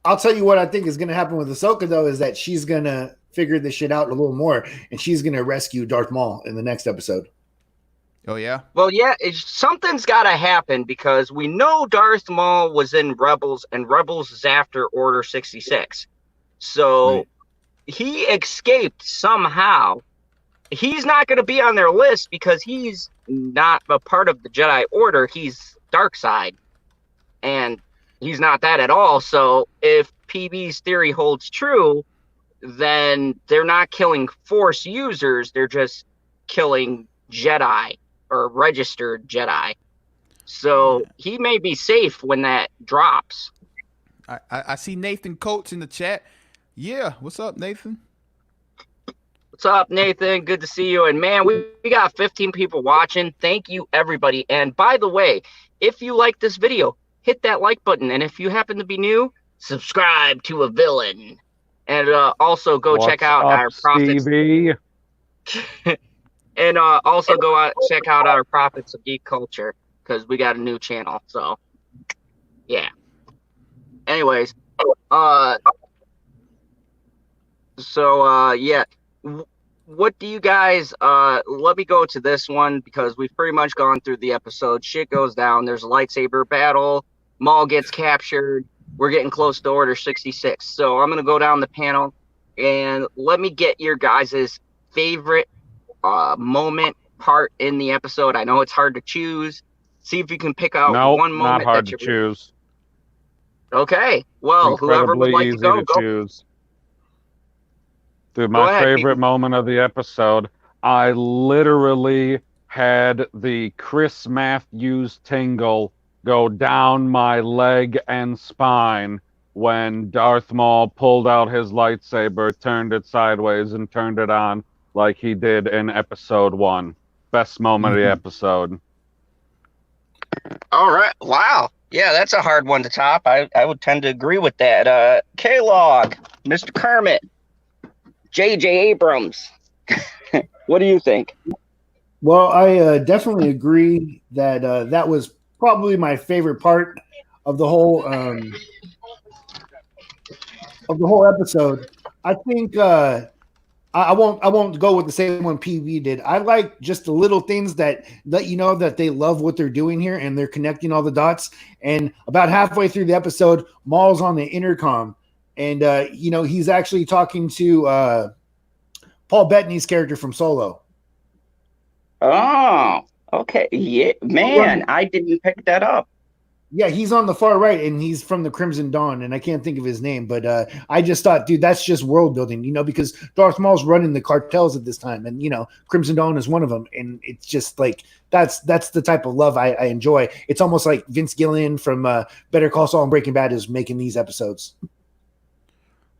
I'll tell you what I think is going to happen with Ahsoka, though, is that she's going to figure this shit out a little more, and she's going to rescue Darth Maul in the next episode. Oh yeah. Well, yeah, something's got to happen because we know Darth Maul was in Rebels, and Rebels is after Order 66. So Right. he escaped somehow. He's not going to be on their list because he's not a part of the Jedi Order. He's dark side, and he's not that at all. So if PB's theory holds true, then they're not killing Force users. They're just killing Jedi or registered Jedi. So he may be safe when that drops. I see Nathan Coates in the chat. Yeah, what's up, Nathan? What's up, Nathan? Good to see you. And man, we got 15 people watching. Thank you, everybody. And by the way, if you like this video, hit that like button. And if you happen to be new, subscribe to a villain. And also go check out our Prophets. Stevie? And also go out check out our Prophets of Geek Culture because we got a new channel. So yeah. Anyways, yeah. What do you guys let me go to this one because we've pretty much gone through the episode. Shit goes down. There's a lightsaber battle. Maul gets captured. We're getting close to Order 66. So I'm gonna go down the panel and let me get your guys' favorite moment part in the episode. I know it's hard to choose. See if you can pick out one moment. Not hard to choose. Okay. Well, whoever would like easy to go, to go. choose. Dude, my favorite moment of the episode, I literally had the Chris Matthews tingle go down my leg and spine when Darth Maul pulled out his lightsaber, turned it sideways, and turned it on like he did in episode 1. Best moment of the episode. All right. Wow. Yeah, that's a hard one to top. I would tend to agree with that. K-Log, Mr. Kermit, J.J. Abrams. What do you think? Well, I definitely agree that that was probably my favorite part of the whole episode. I think I won't go with the same one PV did. I like just the little things that let you know that they love what they're doing here and they're connecting all the dots. And about halfway through the episode, Maul's on the intercom, and he's actually talking to Paul Bettany's character from Solo. Oh, okay. Yeah, man, I didn't pick that up. Yeah, he's on the far right, and he's from the Crimson Dawn, and I can't think of his name, but I just thought, dude, that's just world building, because Darth Maul's running the cartels at this time, and Crimson Dawn is one of them, and it's just like that's the type of love I enjoy. It's almost like Vince Gilligan from Better Call Saul and Breaking Bad is making these episodes.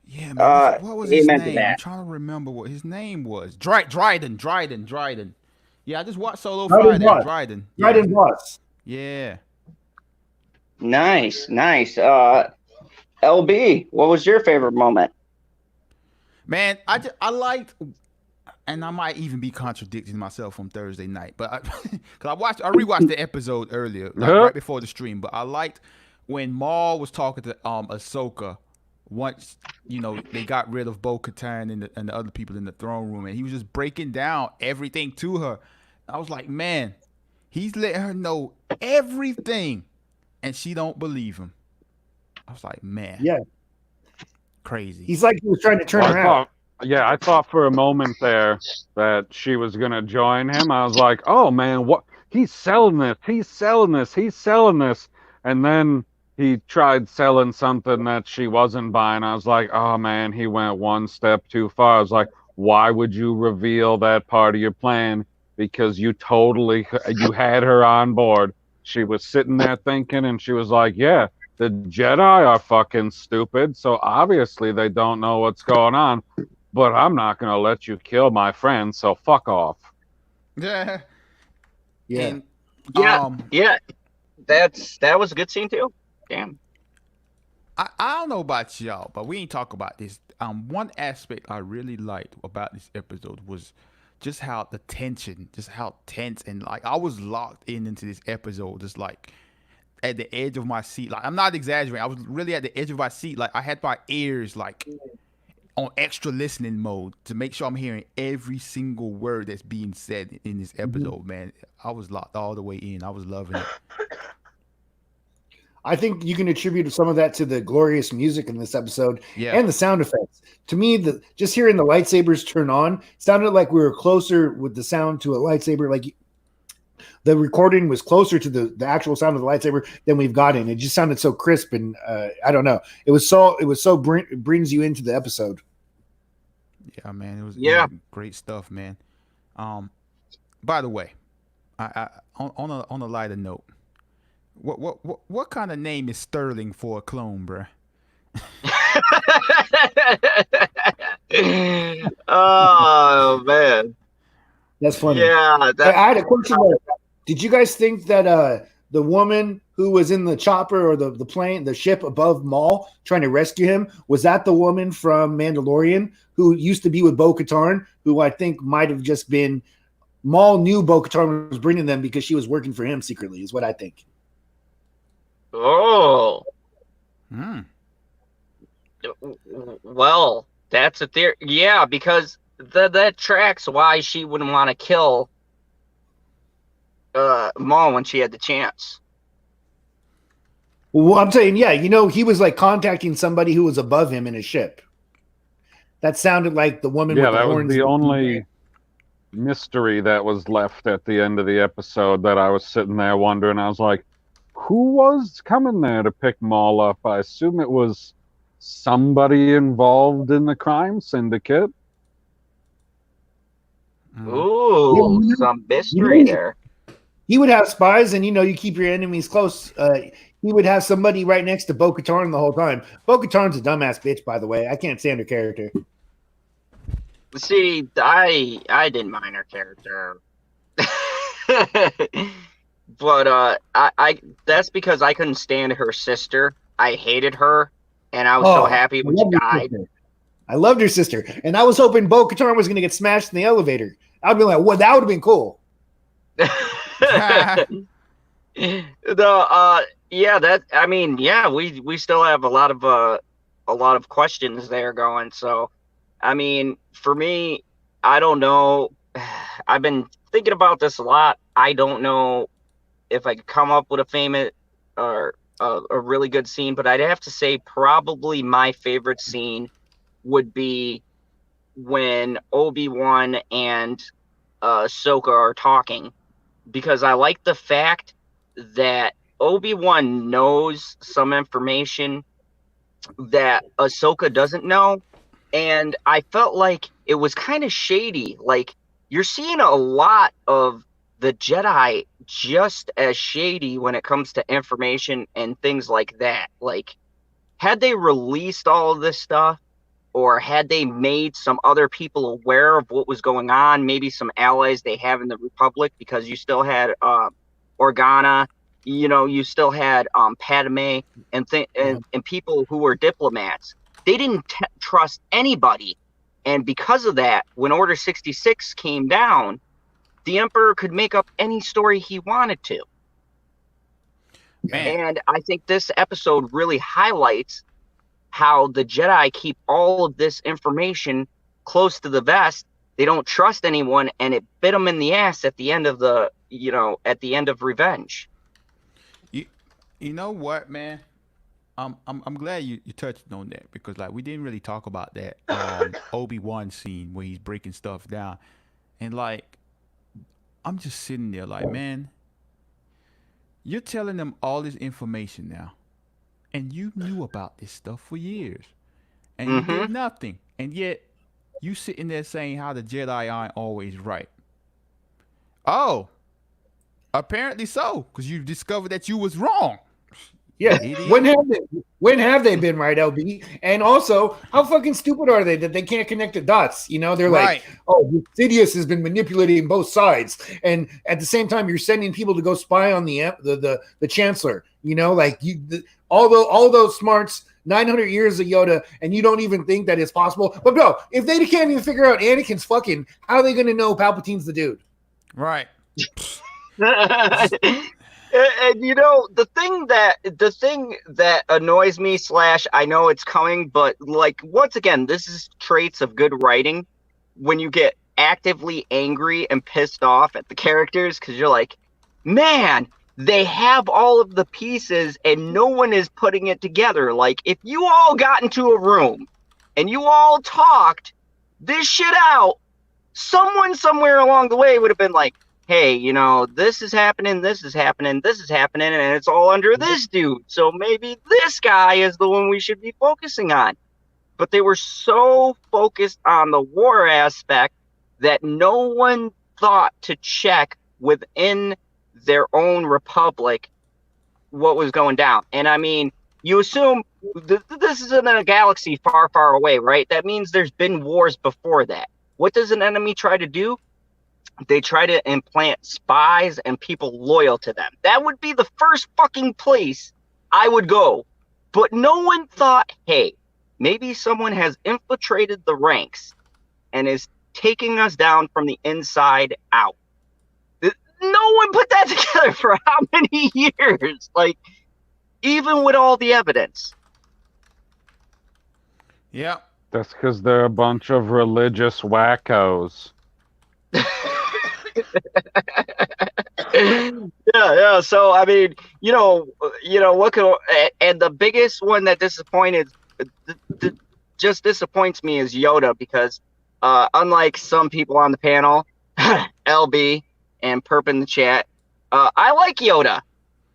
Yeah, man. What was his name? That. I'm trying to remember what his name was. Dryden. Yeah, I just watched Solo Dryden Friday. Voss. Dryden. Yeah. Dryden Voss. Yeah. Nice. LB, what was your favorite moment? Man, I liked, and I might even be contradicting myself on Thursday night, but because I rewatched the episode earlier, right before the stream. But I liked when Maul was talking to Ahsoka once they got rid of Bo-Katan and the other people in the throne room, and he was just breaking down everything to her. I was like, man, he's letting her know everything. And she don't believe him. I was like, man. Yeah. Crazy. He's like he was trying to turn her out. I thought for a moment there that she was going to join him. I was like, oh, man, what? He's selling this. And then he tried selling something that she wasn't buying. I was like, oh man, he went one step too far. I was like, why would you reveal that part of your plan? Because you had her on board. She was sitting there thinking, and she was like, yeah, the Jedi are fucking stupid, so obviously they don't know what's going on. But I'm not gonna let you kill my friend, so fuck off. Yeah. Yeah. And Yeah, yeah. That was a good scene too. Damn. I don't know about y'all, but we ain't talk about this. One aspect I really liked about this episode was just how the tension, just how tense, and like I was locked into this episode, just like at the edge of my seat. Like I'm not exaggerating. I was really at the edge of my seat. Like I had my ears like on extra listening mode to make sure I'm hearing every single word that's being said in this episode. Man, I was locked all the way in. I was loving it. I think you can attribute some of that to the glorious music in this episode Yeah. and the sound effects. To me, just hearing the lightsabers turn on sounded like we were closer with the sound to a lightsaber. Like the recording was closer to the actual sound of the lightsaber than we've gotten. It just sounded so crisp, and I don't know. It brings you into the episode. Yeah, man, it was great stuff, man. By the way, I on a lighter note, what kind of name is Sterling for a clone, bruh? Oh man, That's funny. yeah. I had a question. Did you guys think that the woman who was in the chopper or the plane, the ship above Maul, trying to rescue him, was that the woman from Mandalorian who used to be with Bo-Katan, who I think might have just been Maul knew Bo-Katan was bringing them because she was working for him secretly, is what I think. Oh, Hmm. well, that's a theory. Yeah, because that tracks why she wouldn't want to kill Maul when she had the chance. Well, I'm saying, yeah, he was like contacting somebody who was above him in a ship. That sounded like the woman with the That horns. was the only mystery that was left at the end of the episode that I was sitting there wondering. I was like, who was coming there to pick Maul up? I assume it was somebody involved in the crime syndicate. Ooh, some mystery there. He would have spies, and you keep your enemies close. He would have somebody right next to Bo-Katan the whole time. Bo-Katan's a dumbass bitch, by the way. I can't stand her character. See, I didn't mind her character. But I that's because I couldn't stand her sister. I hated her, and I was so happy when she died. I loved her sister, and I was hoping Bo-Katan was going to get smashed in the elevator. I'd be like, "Well, that would have been cool." We still have a lot of questions there going. So, I mean, for me, I don't know. I've been thinking about this a lot. I don't know if I could come up with a famous or a really good scene, but I'd have to say probably my favorite scene would be when Obi-Wan and Ahsoka are talking, because I like the fact that Obi-Wan knows some information that Ahsoka doesn't know, and I felt like it was kind of shady. Like, you're seeing a lot of the Jedi just as shady when it comes to information and things like that. Like, had they released all of this stuff, or had they made some other people aware of what was going on, maybe some allies they have in the Republic, because you still had Organa, you still had Padme and people who were diplomats. They didn't trust anybody. And because of that, when Order 66 came down, the Emperor could make up any story he wanted to. Man. And I think this episode really highlights how the Jedi keep all of this information close to the vest. They don't trust anyone, and it bit them in the ass at the end of Revenge. You know what, man? I'm glad you touched on that, because like we didn't really talk about that Obi-Wan scene where he's breaking stuff down, and like I'm just sitting there like, man, you're telling them all this information now, and you knew about this stuff for years, and you did nothing, and yet you sitting there saying how the Jedi aren't always right. Oh, apparently so, because you discovered that you was wrong. Yeah. Idiot. When have they been right, LB? And also, how fucking stupid are they that they can't connect the dots? You know, they're Right. like, oh, Sidious has been manipulating both sides, and at the same time, you're sending people to go spy on the Chancellor. You know, like all those smarts. 900 years of Yoda, and you don't even think that it's possible. But bro, if they can't even figure out Anakin's fucking, how are they going to know Palpatine's the dude? Right. And you know, the thing that annoys me / I know it's coming, but like once again, this is traits of good writing when you get actively angry and pissed off at the characters because you're like, man, they have all of the pieces and no one is putting it together. Like if you all got into a room and you all talked this shit out, someone somewhere along the way would have been like, hey, you know, this is happening, this is happening, this is happening, and it's all under this dude. So maybe this guy is the one we should be focusing on. But they were so focused on the war aspect that no one thought to check within their own republic what was going down. And I mean, you assume this is in a galaxy far, far away, right? That means there's been wars before that. What does an enemy try to do? They try to implant spies and people loyal to them. That would be the first fucking place I would go. But no one thought, hey, maybe someone has infiltrated the ranks and is taking us down from the inside out. No one put that together for how many years? Like, even with all the evidence. Yeah. That's because they're a bunch of religious wackos. Yeah. So I mean, you know, what could, and the biggest one that just disappoints me is Yoda because, unlike some people on the panel, LB and Perp in the chat, I like Yoda,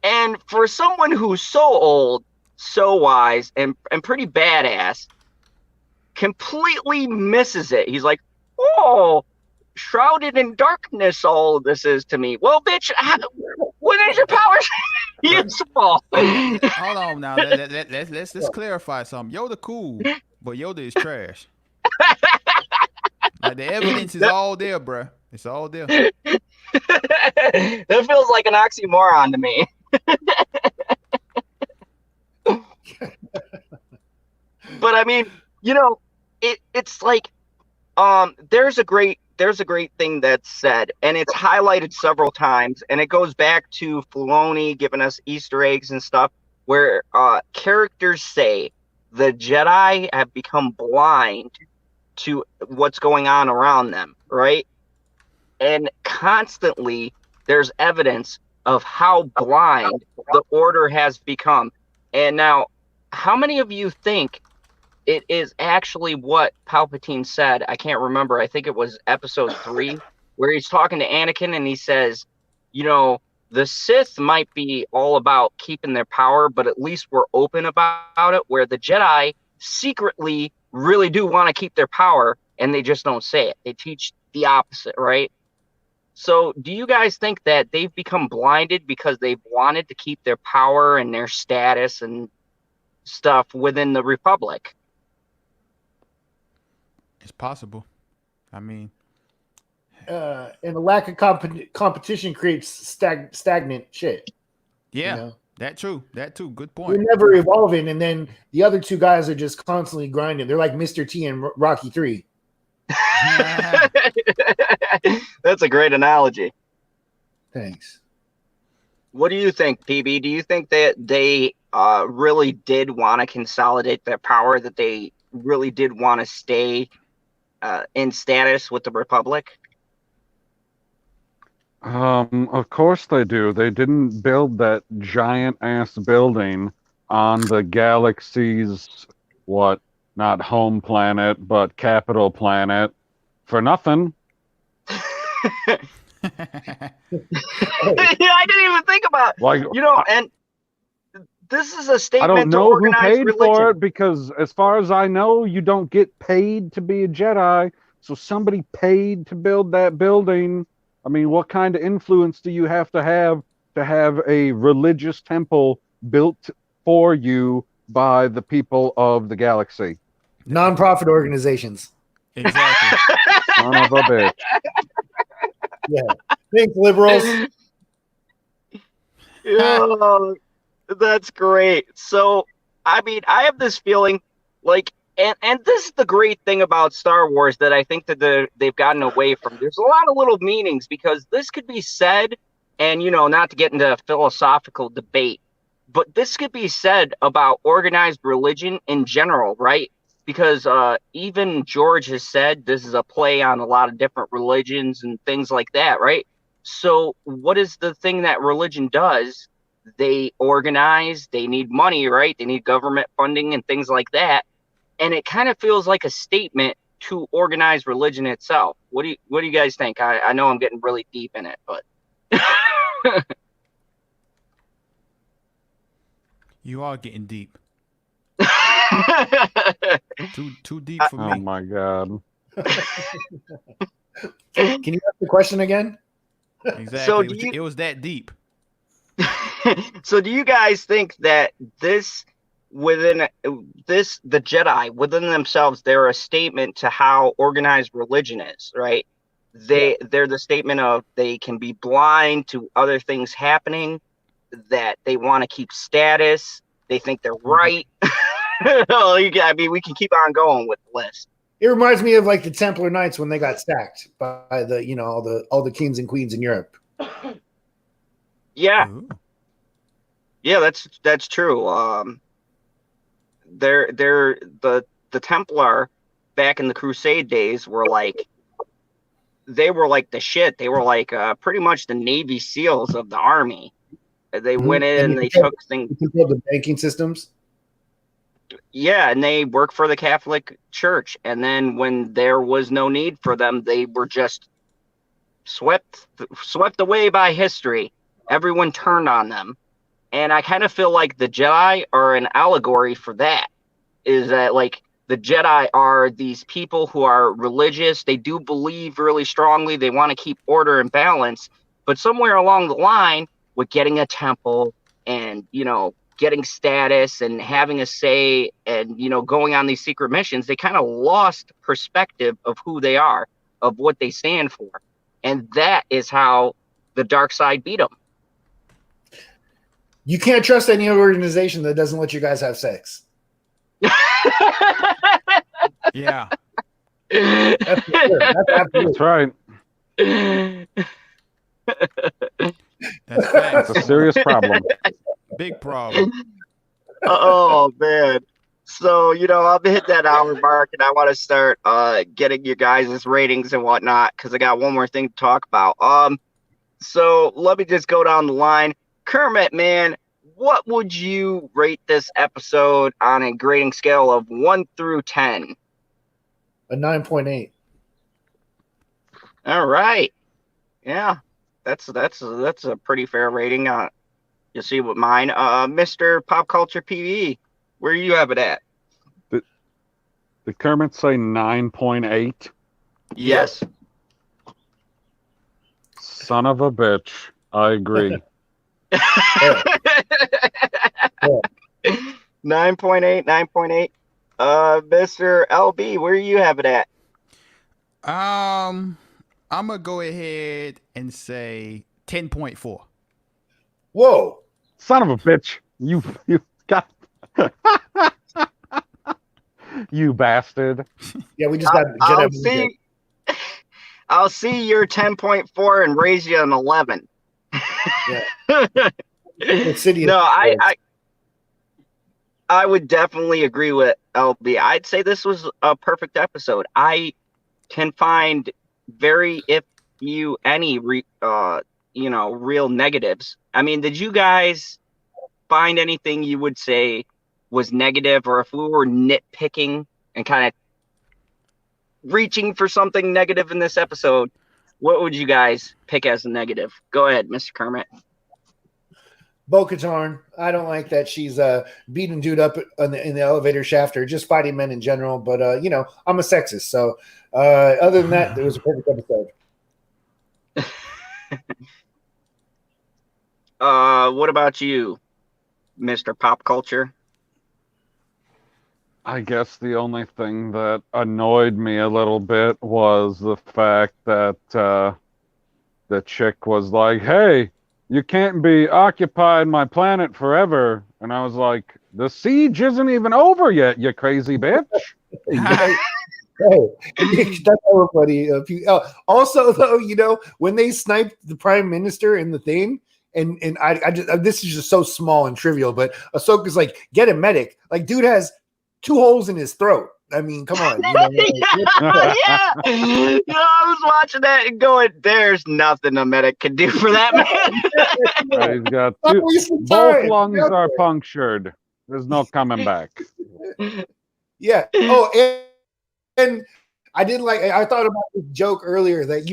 and for someone who's so old, so wise, and pretty badass, completely misses it. He's like, oh, shrouded in darkness all of this is to me. Well, bitch, when is your powers useful? Hold on now. Let's clarify something. Yoda cool, but Yoda is trash. Like the evidence is all there, bruh. It's all there. That feels like an oxymoron to me. But I mean, you know, it's like there's a great thing that's said, and it's highlighted several times, and it goes back to Filoni giving us Easter eggs and stuff, where characters say the Jedi have become blind to what's going on around them, right? And constantly there's evidence of how blind the Order has become. And now, how many of you think it is actually what Palpatine said? I can't remember. I think it was episode 3, where he's talking to Anakin and he says, you know, the Sith might be all about keeping their power, but at least we're open about it, where the Jedi secretly really do want to keep their power and they just don't say it. They teach the opposite, right? So do you guys think that they've become blinded because they've wanted to keep their power and their status and stuff within the Republic? It's possible. I mean, And the lack of competition creates stagnant shit. yeah, You know? that too. Good We're point. never evolving, and then the other two guys are just constantly grinding. They're like Mr. T and Rocky 3. That's a great analogy. Thanks. What do you think, PB? Do you think that they really did want to consolidate their power, that they really did want to stay in status with the Republic? Of course they do. They didn't build that giant ass building on the galaxy's not home planet, but capital planet for nothing. Yeah, I didn't even think about, Like, you know, and This is a I statement don't to know who organized paid religion. for it because, as far as I know, you don't get paid to be a Jedi. So somebody paid to build that building. I mean, what kind of influence do you have to have a religious temple built for you by the people of the galaxy? Non-profit organizations. Exactly. Son of a bitch. Yeah. Thanks, liberals. Oh, that's great. So, I mean, I have this feeling like, and this is the great thing about Star Wars that I think that they've gotten away from. There's a lot of little meanings because this could be said, and not to get into a philosophical debate, but this could be said about organized religion in general, right? Because even George has said this is a play on a lot of different religions and things like that, right? So, what is the thing that religion does? They organize, they need money, right? They need government funding and things like that. And it kind of feels like a statement to organized religion itself. What do you guys think? I know I'm getting really deep in it, but You are getting deep. Too deep for Oh me. my god. Can you ask the question again? Exactly. It was that deep. So do you guys think that the Jedi within themselves, they're a statement to how organized religion is, right? They're the statement of they can be blind to other things happening, that they want to keep status, they think they're right. I mean, we can keep on going with the list. It reminds me of like the Templar Knights when they got sacked by the all the kings and queens in Europe. Yeah. Ooh. Yeah, that's true. They're the Templar back in the Crusade days were like the shit. They were like pretty much the Navy SEALs of the army. They went in and they took things. The banking systems. Yeah, and they worked for the Catholic Church. And then when there was no need for them, they were just swept away by history. Everyone turned on them. And I kind of feel like the Jedi are an allegory for that. Is that like the Jedi are these people who are religious. They do believe really strongly. They want to keep order and balance. But somewhere along the line, with getting a temple and, getting status and having a say and, going on these secret missions, they kind of lost perspective of who they are, of what they stand for. And that is how the dark side beat them. You can't trust any organization that doesn't let you guys have sex. Yeah. That's right. That's facts. It's a serious problem. Big problem. Oh man. So, I'll hit that hour mark and I want to start getting you guys' ratings and whatnot because I got one more thing to talk about. So let me just go down the line. Kermit, man, what would you rate this episode on a grading scale of 1 through 10? A 9.8. All right. Yeah. That's a pretty fair rating. You'll see what mine. Mr. Pop Culture PvE, where you have it at? Did Kermit say 9.8? Yes. Son of a bitch. I agree. 9.8. Mr. LB, where you have it at? I'm gonna go ahead and say 10.4. Whoa. Son of a bitch. You got you bastard. Yeah, we just got I'll see your 10.4 and raise you an 11. Yeah. No, I would definitely agree with LB. I'd say this was a perfect episode. I can find any real negatives. I mean, did you guys find anything you would say was negative, or if we were nitpicking and kind of reaching for something negative in this episode, what would you guys pick as a negative? Go ahead, Mr. Kermit. Bo-Katan. I don't like that she's beating dude up in the elevator shaft or just fighting men in general. But I'm a sexist, so other than that, it was a perfect episode. What about you, Mr. Pop Culture? I guess the only thing that annoyed me a little bit was the fact that the chick was like, "Hey, you can't be occupying my planet forever." And I was like, "The siege isn't even over yet, you crazy bitch." Oh, that's so funny. Also, though, when they sniped the prime minister in the thing, and I just this is just so small and trivial, but Ahsoka's like, "Get a medic." Like, dude has 2 holes in his throat. I mean, come on. Yeah. I was watching that and going, "There's nothing a medic can do for that man." He's got both lungs are punctured. There's no coming back. Yeah. Oh, and I thought about this joke earlier that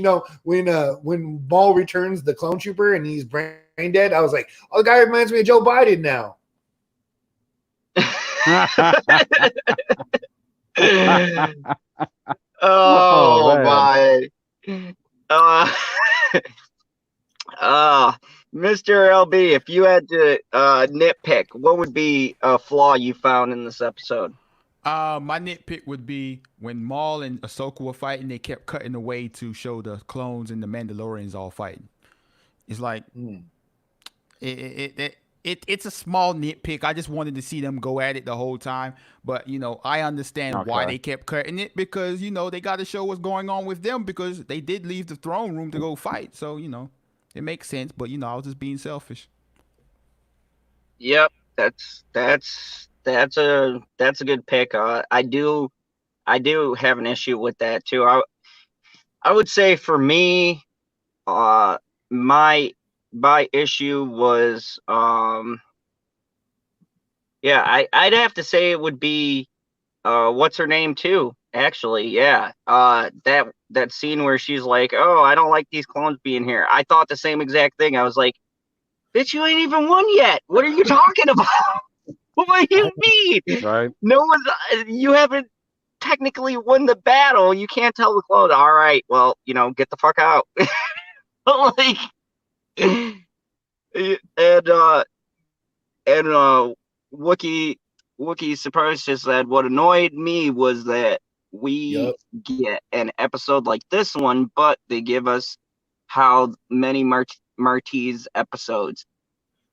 when Maul returns the clone trooper and he's brain dead, I was like, "Oh, the guy reminds me of Joe Biden now." Oh my. Mr. LB, if you had to nitpick, what would be a flaw you found in this episode? My nitpick would be when Maul and Ahsoka were fighting, they kept cutting away to show the clones and the Mandalorians all fighting. It's like it's a small nitpick. I just wanted to see them go at it the whole time, but I understand why they kept cutting it, because they got to show what's going on with them, because they did leave the throne room to go fight. So it makes sense, but I was just being selfish. Yep, that's a good pick. I do have an issue with that too. I would say for me, my issue was I'd have to say it would be what's her name too, actually. Yeah. That scene where she's like, "Oh, I don't like these clones being here." I thought the same exact thing. I was like, "Bitch, you ain't even won yet. What are you talking about? What do you mean? Right. No one's you haven't technically won the battle. You can't tell the clone, all right, well, get the fuck out." Like, and Wookiee surprised just said, "What annoyed me was that we get an episode like this one, but they give us how many Martez episodes."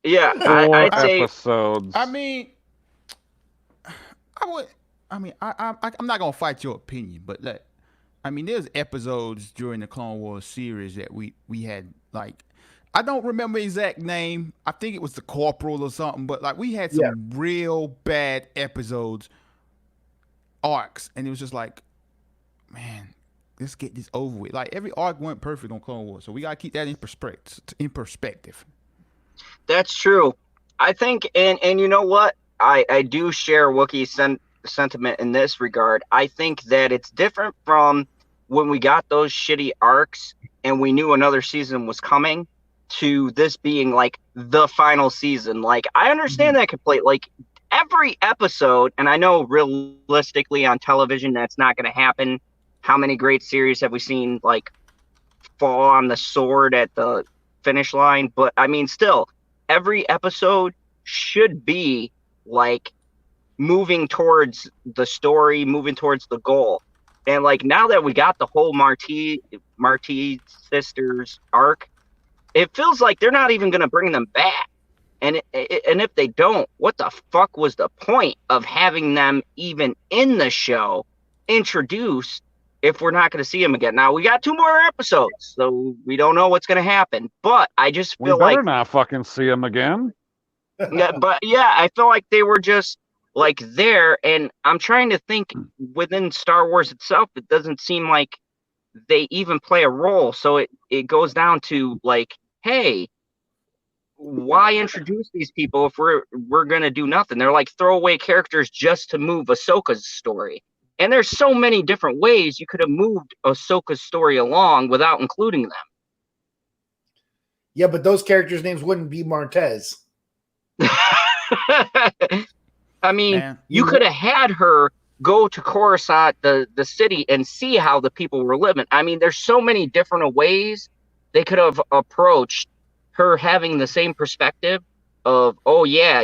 Yeah, I'd say episodes. I mean, I'm not gonna fight your opinion, but there's episodes during the Clone Wars series that we had, like, I don't remember the exact name. I think it was the Corporal or something, but like we had some real bad episodes, arcs, and it was just like, man, let's get this over with. Like, every arc went perfect on Clone Wars, so we gotta keep that in perspective. That's true. I think, and you know what? I do share Wookiee's sentiment in this regard. I think that it's different from when we got those shitty arcs and we knew another season was coming, to this being like the final season. Like, I understand that completely. Like, every episode, and I know realistically on television that's not going to happen. How many great series have we seen like fall on the sword at the finish line? But I mean, still, every episode should be like moving towards the story, moving towards the goal. And like, now that we got the whole Martez sisters arc, it feels like they're not even going to bring them back. And if they don't, what the fuck was the point of having them even in the show introduced if we're not going to see them again? Now, we got 2 more episodes, so we don't know what's going to happen. But I just feel we better not fucking see them again. I feel like they were just like there. And I'm trying to think, within Star Wars itself, it doesn't seem like they even play a role. So it goes down to like, hey, why introduce these people if we're gonna do nothing? They're like throwaway characters just to move Ahsoka's story. And there's so many different ways you could have moved Ahsoka's story along without including them. Yeah, but those characters' names wouldn't be Martez. I mean, Man, you could have had her go to Coruscant, the city, and see how the people were living. I mean, there's so many different ways they could have approached her having the same perspective of, oh yeah,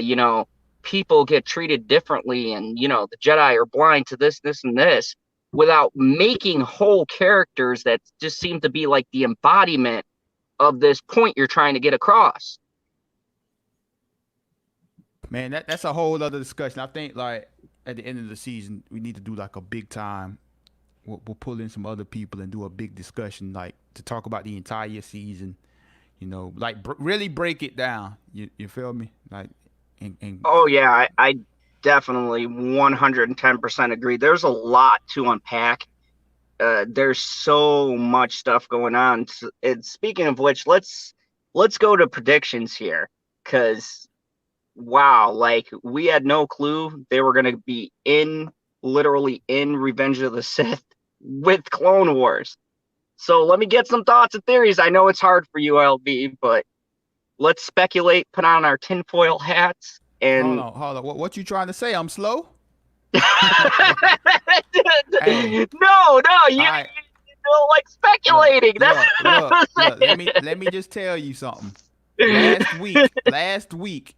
people get treated differently, and the Jedi are blind to this, and this, without making whole characters that just seem to be like the embodiment of this point you're trying to get across. man, that's a whole other discussion. I think like at the end of the season, we need to do like a big time. We'll pull in some other people and do a big discussion, like to talk about the entire season. Like really break it down. You feel me? Like, and Oh yeah, I definitely 110% agree. There's a lot to unpack. There's so much stuff going on. And speaking of which, let's go to predictions here, because wow, like we had no clue they were gonna be literally in Revenge of the Sith with Clone Wars. So let me get some thoughts and theories. I know it's hard for you, LB, but let's speculate, put on our tinfoil hats, and hold on. What you trying to say? I'm slow? Hey, no, you don't like speculating. Look, let me just tell you something. Last week,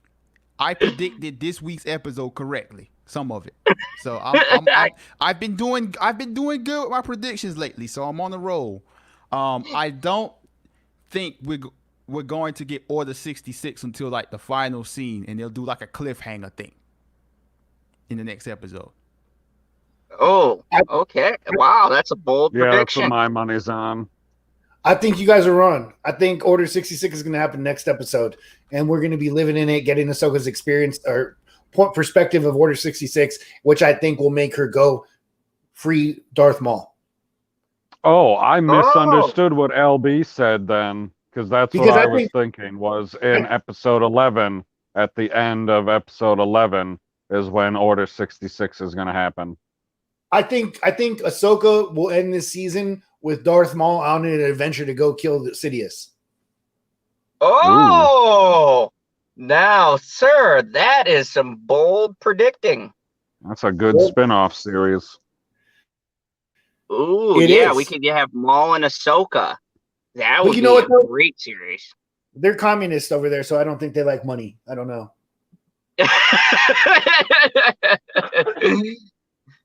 I predicted this week's episode correctly. Some of it. So I've been doing good with my predictions lately. So I'm on the roll. I don't think we're going to get Order 66 until like the final scene, and they'll do like a cliffhanger thing in the next episode. Oh, okay. Wow, that's a bold prediction. That's what my money's on. I think you guys are wrong. I think Order 66 is going to happen next episode, and we're going to be living in it, getting Ahsoka's experience or perspective of Order 66, which I think will make her go free Darth Maul. Oh, I misunderstood what LB said then, because that's what I was thinking was in episode 11, at the end of episode 11 is when Order 66 is going to happen. I think Ahsoka will end this season with Darth Maul on an adventure to go kill Sidious. Oh, now, sir, that is some bold predicting. That's a good spin-off series. Ooh, yeah, we could have Maul and Ahsoka. That would be a great series. They're communists over there, so I don't think they like money. I don't know.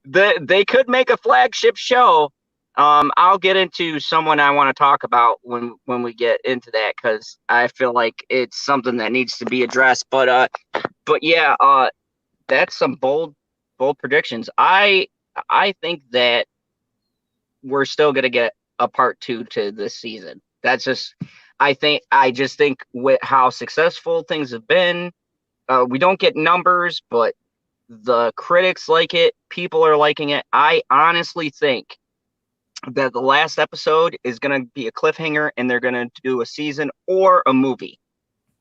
They could make a flagship show. I'll get into someone I want to talk about when we get into that, because I feel like it's something that needs to be addressed. But yeah, that's some bold predictions. I think that we're still gonna get a part 2 to this season. That's just I just think with how successful things have been, we don't get numbers, but the critics like it, people are liking it. I honestly think that the last episode is going to be a cliffhanger, and they're going to do a season or a movie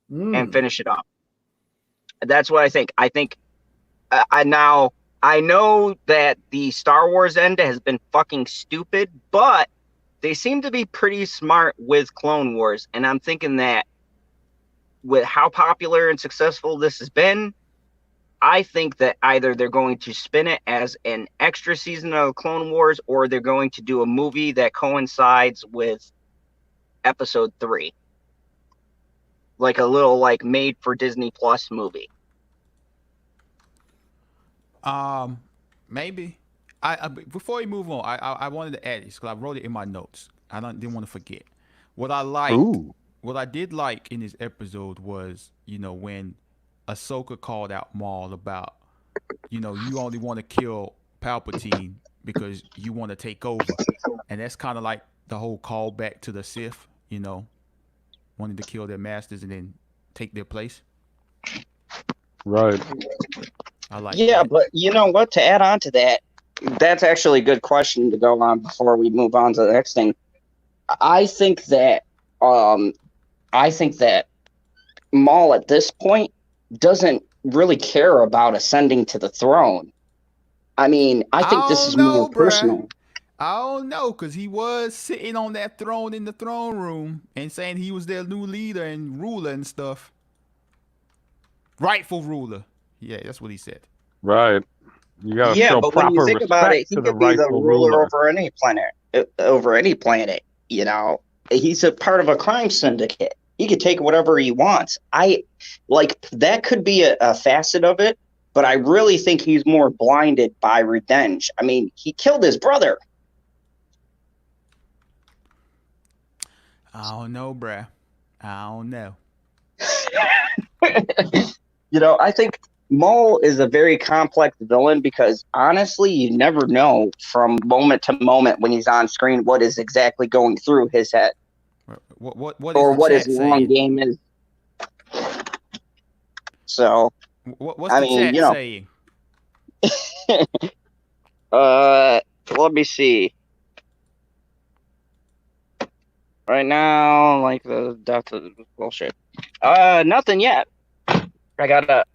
and finish it off. That's what I think. I think I know that the Star Wars end has been fucking stupid, but they seem to be pretty smart with Clone Wars. And I'm thinking that with how popular and successful this has been, I think that either they're going to spin it as an extra season of Clone Wars, or they're going to do a movie that coincides with episode 3. Like a little made for Disney Plus movie. Maybe. I before we move on, I wanted to add this because I wrote it in my notes. Didn't want to forget. What I did like in this episode was, when Ahsoka called out Maul about, you only want to kill Palpatine because you want to take over. And that's kind of like the whole callback to the Sith, wanting to kill their masters and then take their place. Right. I like that. But you know what? To add on to that, that's actually a good question to go on before we move on to the next thing. I think that Maul at this point doesn't really care about ascending to the throne. I mean, I think this is more personal. I don't know, because he was sitting on that throne in the throne room and saying he was their new leader and ruler and stuff. Rightful ruler. Yeah, that's what he said. Right. You gotta Yeah, show but when you proper think about respect it, he to the could be the rightful ruler ruler. over any planet. Over any planet, you know, he's a part of a crime syndicate. He could take whatever he wants. I like that could be a facet of it, but I really think he's more blinded by revenge. I mean, he killed his brother. I don't know, bruh. I don't know. You know, I think Maul is a very complex villain because honestly, you never know from moment to moment when he's on screen what is exactly going through his head What is or the what his chat long saying? game is. So, What's I the mean, chat you know, saying? Let me see. Right now, like the death of bullshit. Nothing yet. I gotta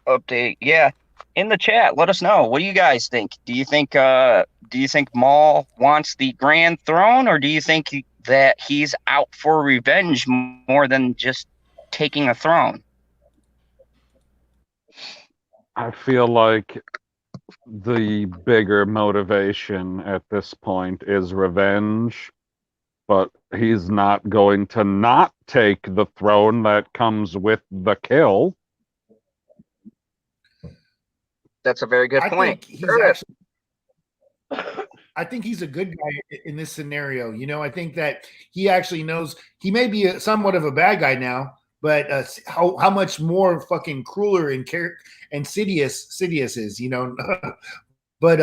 update. Yeah, in the chat, let us know. What do you guys think? Do you think Maul wants the Grand Throne, or do you think that he's out for revenge more than just taking a throne? I feel like the bigger motivation at this point is revenge, but he's not going to not take the throne that comes with the kill. That's a very good I point. think he's actually. I think he's a good guy in this scenario. You know, I think that he actually knows he may be somewhat of a bad guy now, but how much more fucking crueler and Sidious is, you know. But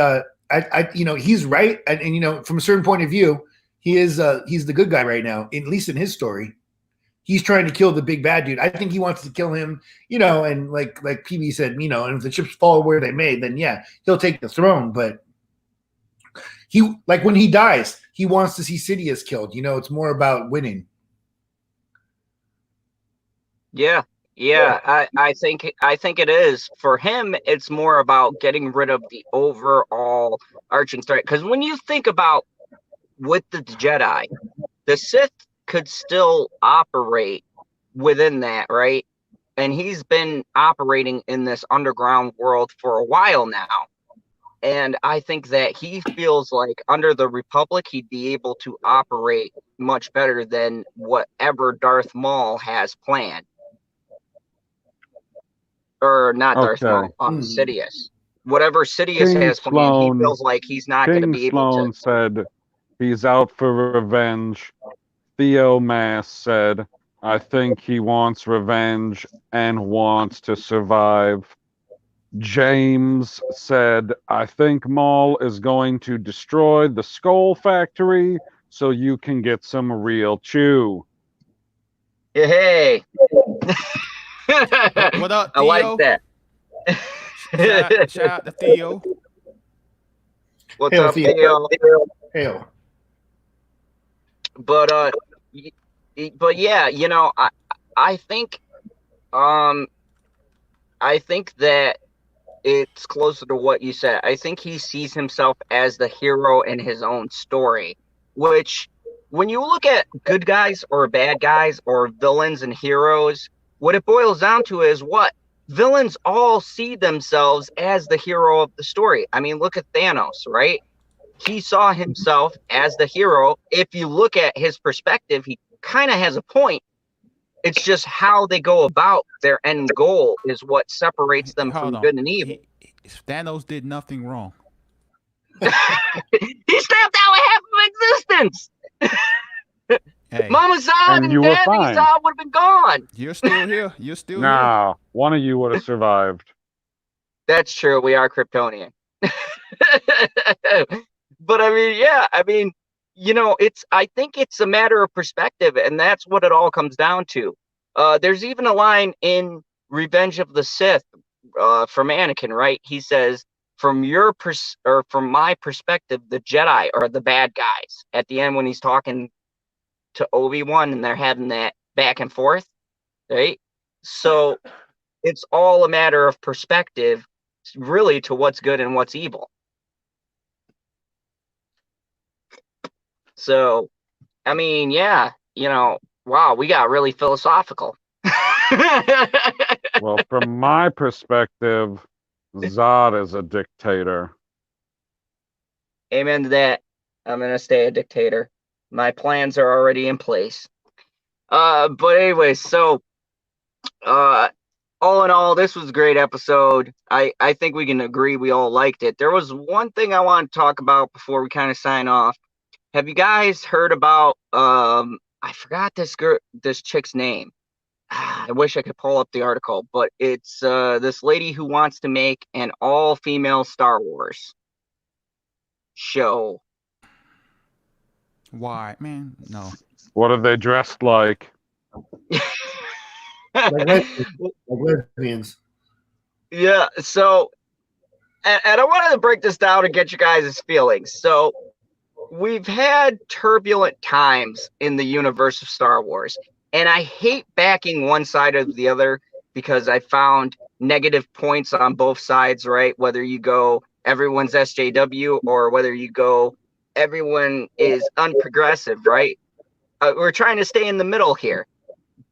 I you know, he's right, and you know, from a certain point of view, he's the good guy right now, at least in his story. He's trying to kill the big bad dude. I think he wants to kill him, you know, and like PB said, you know, and if the chips fall where they may, then yeah, he'll take the throne. But he, like, when he dies, he wants to see Sidious killed. You know, it's more about winning. Yeah, I think it is. For him, it's more about getting rid of the overall arching threat. Because when you think about with the Jedi, the Sith could still operate within that, right? And he's been operating in this underground world for a while now. And I think that he feels like under the Republic, he'd be able to operate much better than whatever Darth Maul has planned. Or not Darth Maul, Sidious. Whatever Sidious has planned, he feels like he's not going to be able Sloan to. said he's out for revenge. Theo Mass said, I think he wants revenge and wants to survive. James said, I think Maul is going to destroy the Skull Factory so you can get some real chew. Hey. What up, Theo? I like that. Shout out to Theo. What's up, Theo? Hail. But yeah, you know, I think that it's closer to what you said. I think he sees himself as the hero in his own story, which when you look at good guys or bad guys or villains and heroes, what it boils down to is what villains all see themselves as the hero of the story. I mean, look at Thanos, right? He saw himself as the hero. If you look at his perspective, he kind of has a point. It's just how they go about their end goal is what separates them from good and evil. Thanos did nothing wrong. He stamped out half of existence. Hey. Mama Zod and Daddy Zod would have been gone. You're still here. You're still here. Nah, one of you would have survived. That's true. We are Kryptonian. But I mean, yeah, I mean, you know, I think it's a matter of perspective, and that's what it all comes down to. There's even a line in Revenge of the Sith from Anikin, right? He says, from my perspective, the Jedi are the bad guys. At the end, when he's talking to Obi-Wan and they're having that back and forth, right? So it's all a matter of perspective, really, to what's good and what's evil. So, I mean, yeah, you know, wow, we got really philosophical. Well, from my perspective, Zod is a dictator. Amen to that. I'm gonna stay a dictator. My plans are already in place. But anyway, so all in all, this was a great episode. I think we can agree we all liked it. There was one thing I want to talk about before we kind of sign off. Have you guys heard about I forgot this chick's name. I wish I could pull up the article, but it's this lady who wants to make an all-female Star Wars show. Why, man? No. What are they dressed like? Like lesbians. Yeah, so and I wanted to break this down and get you guys' feelings. So we've had turbulent times in the universe of Star Wars, and I hate backing one side or the other because I found negative points on both sides, right? Whether you go everyone's SJW or whether you go everyone is unprogressive, right? We're trying to stay in the middle here.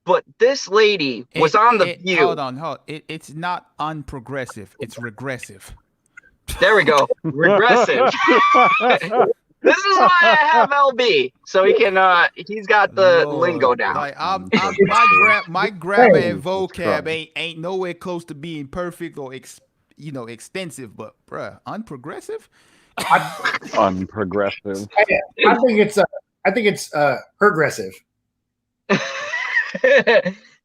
But this lady was on The View. Hold on. It's not unprogressive. It's regressive. There we go. Regressive. This is why I have LB, so he can. He's got the lingo down. Like my grammar and vocab ain't nowhere close to being perfect or extensive, but bruh, unprogressive. Unprogressive. I think it's progressive.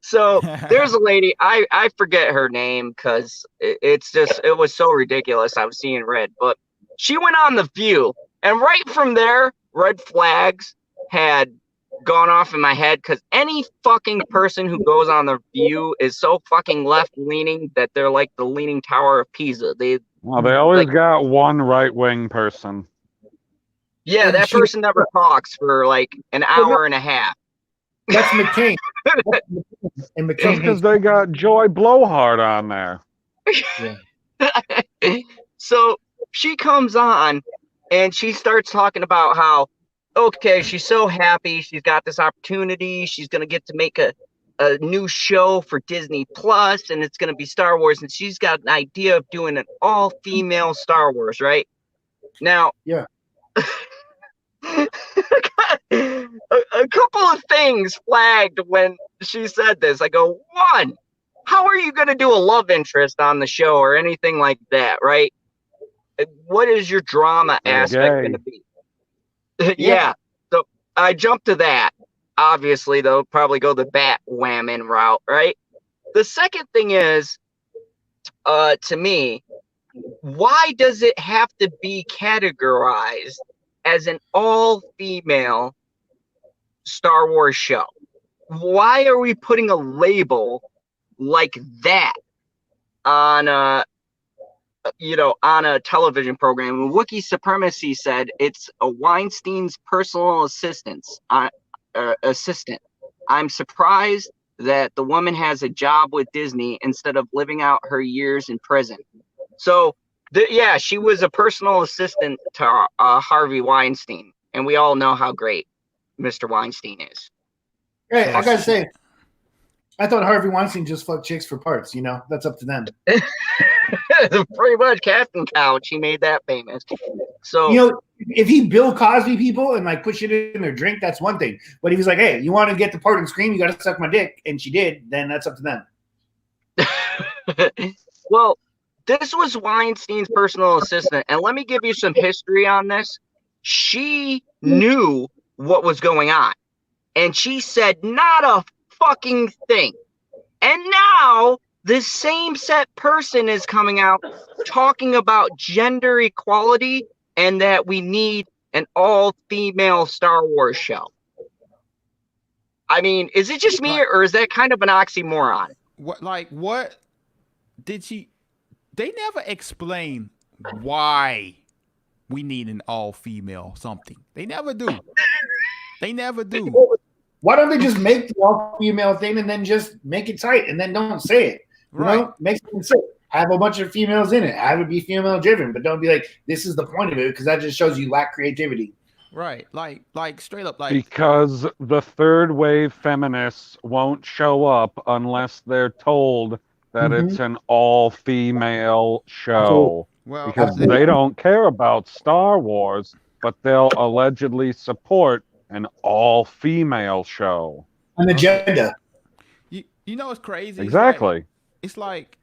So there's a lady, I forget her name because it was so ridiculous. I was seeing red, but she went on The View, and right from there, red flags had gone off in my head because any fucking person who goes on The View is so fucking left leaning that they're like the Leaning Tower of Pisa. They always got one right-wing person. Yeah, that person never talks for like an hour and a half. That's McCain. And McCain because they got Joy Blowhard on there. Yeah. So she comes on and she starts talking about how, okay, she's so happy. She's got this opportunity. She's going to get to make a new show for Disney Plus, and it's going to be Star Wars. And she's got an idea of doing an all-female Star Wars, right? Now, yeah. A couple of things flagged when she said this. I go, one, how are you going to do a love interest on the show or anything like that, right? What is your drama aspect going to be? Yeah. So I jumped to that. Obviously, they'll probably go the Batwoman route, right? The second thing is, to me, why does it have to be categorized as an all-female Star Wars show? Why are we putting a label like that on a television program? Wookiee Supremacy said it's a Weinstein's personal assistant. I'm surprised that the woman has a job with Disney instead of living out her years in prison. So, she was a personal assistant to Harvey Weinstein, and we all know how great Mr. Weinstein is. Hey, I gotta say, I thought Harvey Weinstein just fucked chicks for parts. That's up to them. Pretty much, Captain Couch. He made that famous. So if he Bill Cosby people and like push it in their drink, that's one thing. But if he's like, hey, you want to get the part and scream, you got to suck my dick, and she did, then that's up to them. Well, this was Weinstein's personal assistant, and let me give you some history on this. She knew what was going on, and she said not a fucking thing. And now this same set person is coming out talking about gender equality and that we need an all-female Star Wars show. I mean, is it just me, or is that kind of an oxymoron? What did she? They never explain why we need an all-female something. They never do. They never do. Why don't they just make the all-female thing and then just make it tight and then don't say it? Right. Make it say it. Have a bunch of females in it. Have it be female-driven, but don't be like, this is the point of it, because that just shows you lack creativity. Right. Like straight up, because the third wave feminists won't show up unless they're told that it's an all-female show Well, because they don't care about Star Wars, but they'll allegedly support an all-female show. An agenda. you know what's crazy? Exactly. It's like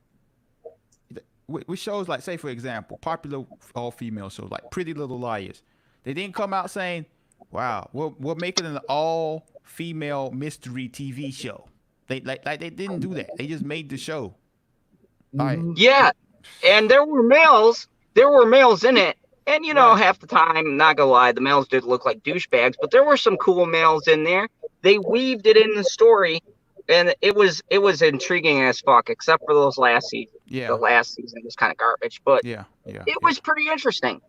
with shows like, say, for example, popular all-female shows like Pretty Little Liars. They didn't come out saying, wow, we're making an all-female mystery TV show. They didn't do that. They just made the show. Yeah, and there were males in it, and half the time, not gonna lie, the males did look like douchebags, but there were some cool males in there. They weaved it in the story, and it was intriguing as fuck, except for those last season. Yeah, the last season was kind of garbage, but it was pretty interesting.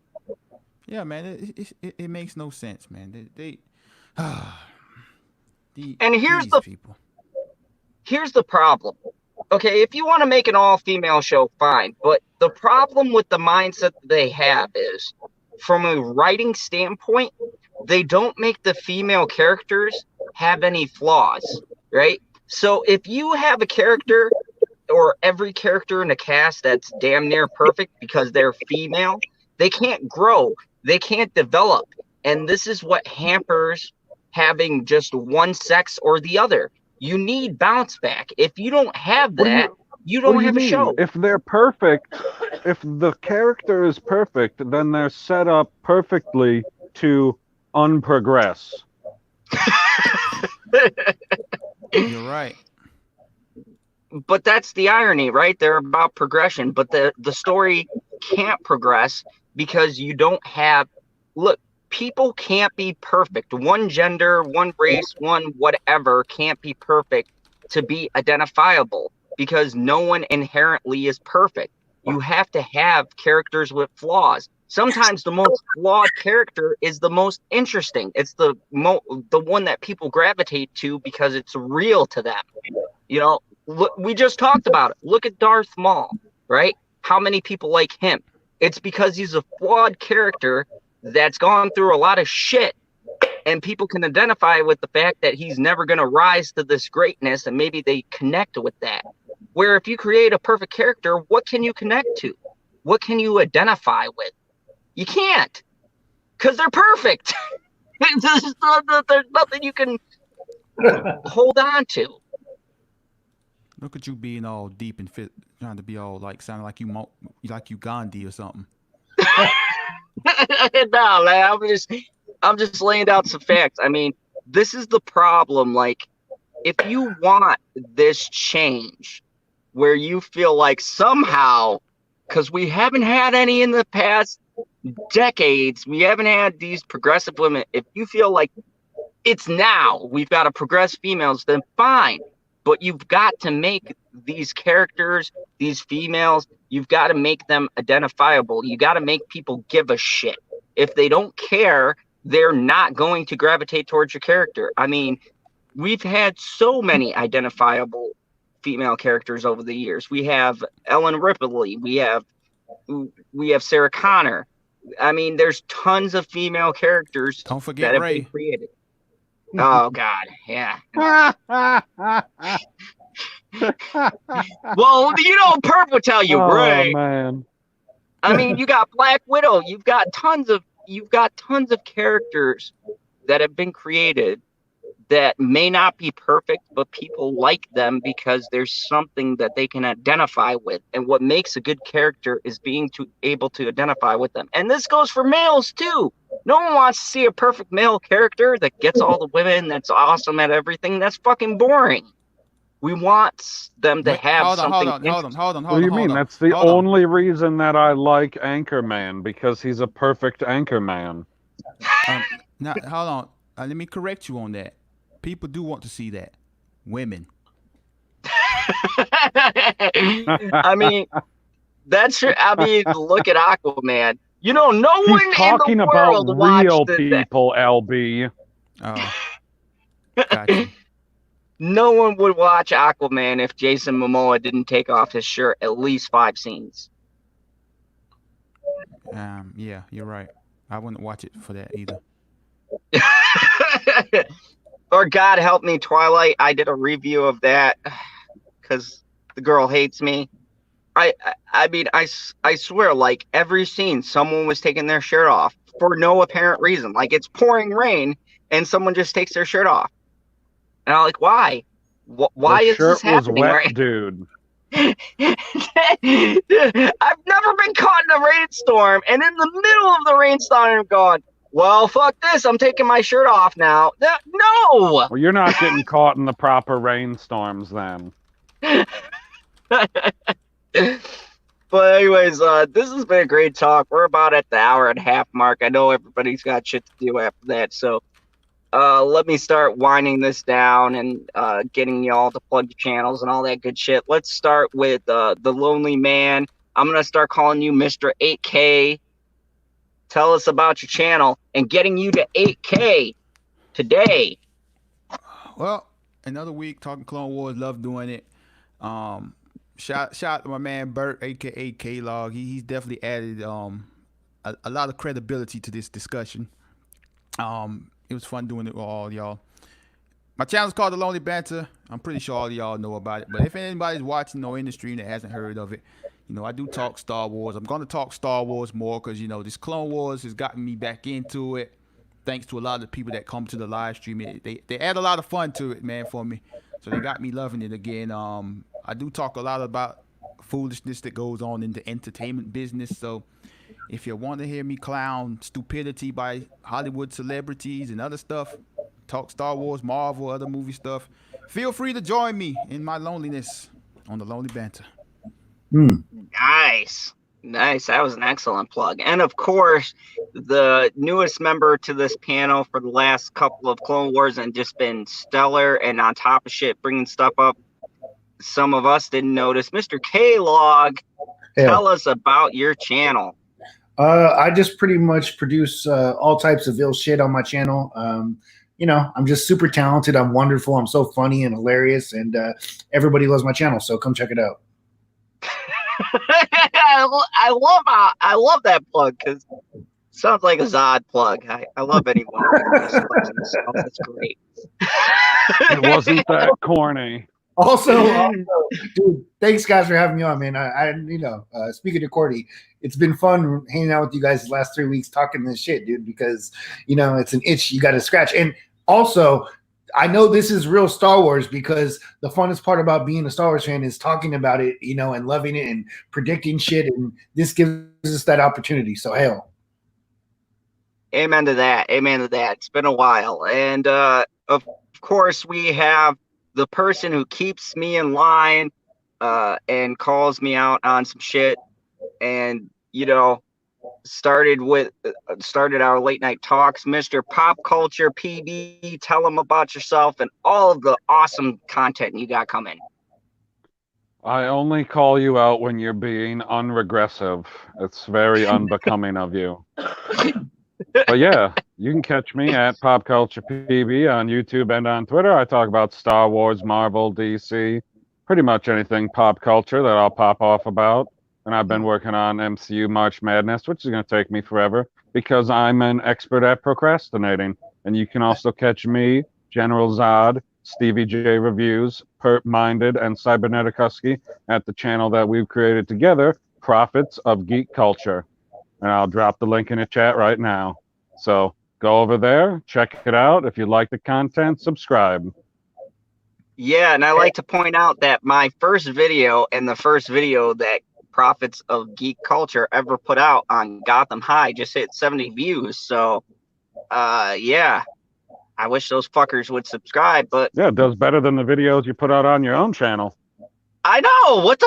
Yeah, man, it makes no sense, man. And here's the problem. Okay, if you want to make an all-female show, fine. But the problem with the mindset that they have is, from a writing standpoint, they don't make the female characters have any flaws, right? So if you have a character or every character in the cast that's damn near perfect because they're female, they can't grow, they can't develop. And this is what hampers having just one sex or the other. You need bounce back. If you don't have that, you don't have a show. If they're perfect, if the character is perfect, then they're set up perfectly to unprogress. You're right. But that's the irony, right? They're about progression, but the story can't progress because you don't have... Look, people can't be perfect. One gender, one race, one whatever can't be perfect to be identifiable because no one inherently is perfect. You have to have characters with flaws. Sometimes the most flawed character is the most interesting. It's the one that people gravitate to because it's real to them. Look, we just talked about it. Look at Darth Maul, right? How many people like him? It's because he's a flawed character that's gone through a lot of shit, and people can identify with the fact that he's never going to rise to this greatness, and maybe they connect with that. Where if you create a perfect character, what can you connect to? What can you identify with? You can't, because they're perfect. There's nothing you can hold on to. Look at you being all deep and fit, trying to be all like sounding like you Gandhi or something. No, man, I'm just laying down some facts. I mean, this is the problem. Like, if you want this change where you feel like somehow, because we haven't had any in the past decades, we haven't had these progressive women. If you feel like it's now, we've got to progress females, then fine. But you've got to make these characters, these females, you've got to make them identifiable. You got to make people give a shit. If they don't care, they're not going to gravitate towards your character. I mean, we've had so many identifiable female characters over the years. We have Ellen Ripley. We have Sarah Connor. I mean, there's tons of female characters Don't forget that have Ray. been created. Oh God, yeah. Well, Perp would tell you, Ray. Oh man. I mean, you got Black Widow. You've got tons of characters that have been created that may not be perfect, but people like them because there's something that they can identify with. And what makes a good character is being able to identify with them. And this goes for males too. No one wants to see a perfect male character that gets all the women, that's awesome at everything. That's fucking boring. We want them to have something. Hold on. What do you mean? That's the only reason that I like Anchorman, because he's a perfect Anchorman. Now, hold on. Let me correct you on that. People do want to see that. Women. I mean, that's true. I mean, look at Aquaman. No one He's talking in the about world real watched people, LB. Oh. Gotcha. No one would watch Aquaman if Jason Momoa didn't take off his shirt at least 5 scenes. Yeah, you're right. I wouldn't watch it for that either. Or God help me, Twilight. I did a review of that because the girl hates me. I mean, I swear, like every scene, someone was taking their shirt off for no apparent reason. Like it's pouring rain and someone just takes their shirt off. And I'm like, why? Why The is this shirt was happening? wet, Right? dude. I've never been caught in a rainstorm, and in the middle of the rainstorm, I'm going, well, fuck this. I'm taking my shirt off now. No. Well, you're not getting caught in the proper rainstorms then. But anyways, this has been a great talk. We're about at the hour and a half mark. I know everybody's got shit to do after that, so let me start winding this down and getting y'all to plug your channels and all that good shit. Let's start with the Lonely Man. I'm gonna start calling you Mr. 8K. Tell us about your channel and getting you to 8K today. Well, another week talking Clone Wars. Love doing it. Shout out to my man Bert, aka K-Log. He's definitely added a lot of credibility to this discussion. It was fun doing it with all y'all. My channel's called The Lonely Banter. I'm pretty sure all y'all know about it. But if anybody's watching or in the stream that hasn't heard of it, you know, I do talk Star Wars. I'm going to talk Star Wars more because, you know, this Clone Wars has gotten me back into it. Thanks to a lot of the people that come to the live stream. They add a lot of fun to it, man, for me. So they got me loving it again. I do talk a lot about foolishness that goes on in the entertainment business. So if you want to hear me clown stupidity by Hollywood celebrities and other stuff, talk Star Wars, Marvel, other movie stuff, feel free to join me in my loneliness on The Lonely Banter. Nice. That was an excellent plug. And of course, the newest member to this panel for the last couple of Clone Wars and just been stellar and on top of shit, bringing stuff up some of us didn't notice. Mr. K-Log, tell us about your channel. I just pretty much produce all types of ill shit on my channel. You know, I'm just super talented. I'm wonderful. I'm so funny and hilarious, and everybody loves my channel. So come check it out. I love that plug because it sounds like a Zod plug. I love anyone who just loves himself. That's great. It wasn't that corny. Also, dude, thanks guys for having me on, man. Speaking to Cordy, it's been fun hanging out with you guys the last 3 weeks talking this shit, dude, because, you know, it's an itch you got to scratch. And also, I know this is real Star Wars because the funnest part about being a Star Wars fan is talking about it, you know, and loving it and predicting shit. And this gives us that opportunity. So, hell. Amen to that. Amen to that. It's been a while. And, of course, we have the person who keeps me in line and calls me out on some shit and, you know, started our late night talks, Mr. Pop Culture PB. Tell them about yourself and all of the awesome content you got coming. I only call you out when you're being unregressive. It's very unbecoming of you. But yeah, you can catch me at Pop Culture PB on YouTube and on Twitter. I talk about Star Wars, Marvel, DC, pretty much anything pop culture that I'll pop off about. And I've been working on MCU March Madness, which is going to take me forever because I'm an expert at procrastinating. And you can also catch me, General Zod, Stevie J Reviews, Perp Minded, and Cybernetic Husky at the channel that we've created together, Prophets of Geek Culture. And I'll drop the link in the chat right now. So go over there, check it out. If you like the content, subscribe. Yeah, and I like to point out that my first video and the first video that Prophets of Geek Culture ever put out on Gotham High just hit 70 views. So, yeah, I wish those fuckers would subscribe. But yeah, it does better than the videos you put out on your own channel. I know. What's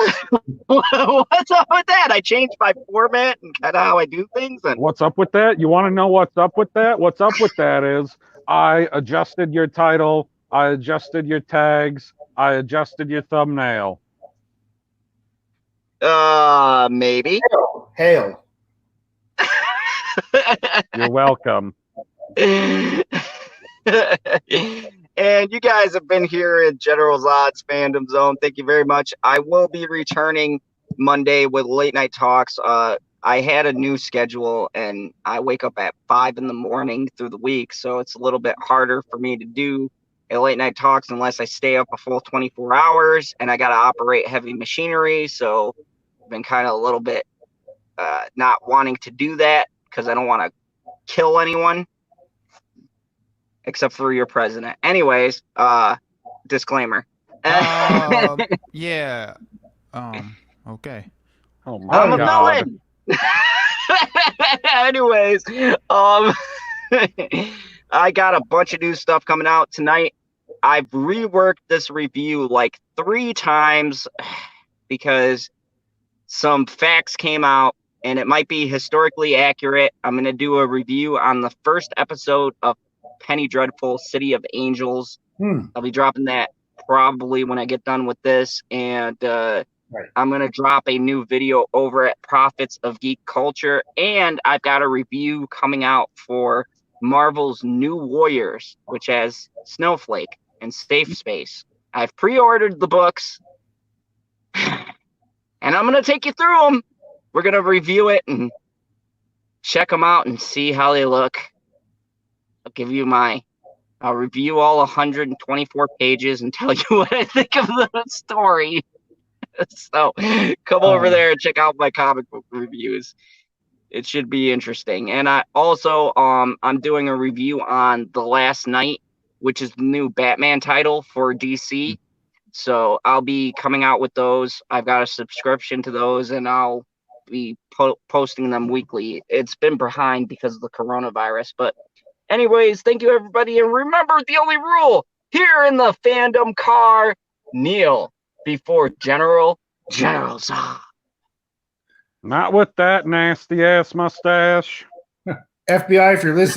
up with that? I changed my format and kind of how I do things. And what's up with that? You want to know what's up with that? What's up with that is I adjusted your title, I adjusted your tags, I adjusted your thumbnail. Maybe. Hail. You're welcome. And you guys have been here in General Zod's Fandom Zone. Thank you very much. I will be returning Monday with late night talks. I had a new schedule and I wake up at 5 in the morning through the week. So it's a little bit harder for me to do at late night talks unless I stay up a full 24 hours, and I got to operate heavy machinery. So I've been kind of a little bit not wanting to do that because I don't want to kill anyone except for your president. Anyways, disclaimer. Yeah. Okay. Oh my I'm a God. villain. Anyways, I got a bunch of new stuff coming out tonight. I've reworked this review like 3 times because some facts came out and it might be historically accurate. I'm going to do a review on the first episode of Penny Dreadful City of Angels. I'll be dropping that probably when I get done with this. And I'm going to drop a new video over at Prophets of Geek Culture. And I've got a review coming out for Marvel's New Warriors, which has Snowflake and Safe Space. I've pre-ordered the books. And I'm going to take you through them. We're going to review it and check them out and see how they look. I'll review all 124 pages and tell you what I think of the story. So come over there and check out my comic book reviews. It should be interesting. And I also, I'm doing a review on The Last Night, which is the new Batman title for DC. So I'll be coming out with those. I've got a subscription to those, and I'll be posting them weekly. It's been behind because of the coronavirus. But anyways, thank you, everybody. And remember the only rule here in the fandom car, kneel before General Zod. Not with that nasty ass mustache. FBI, if you're listening.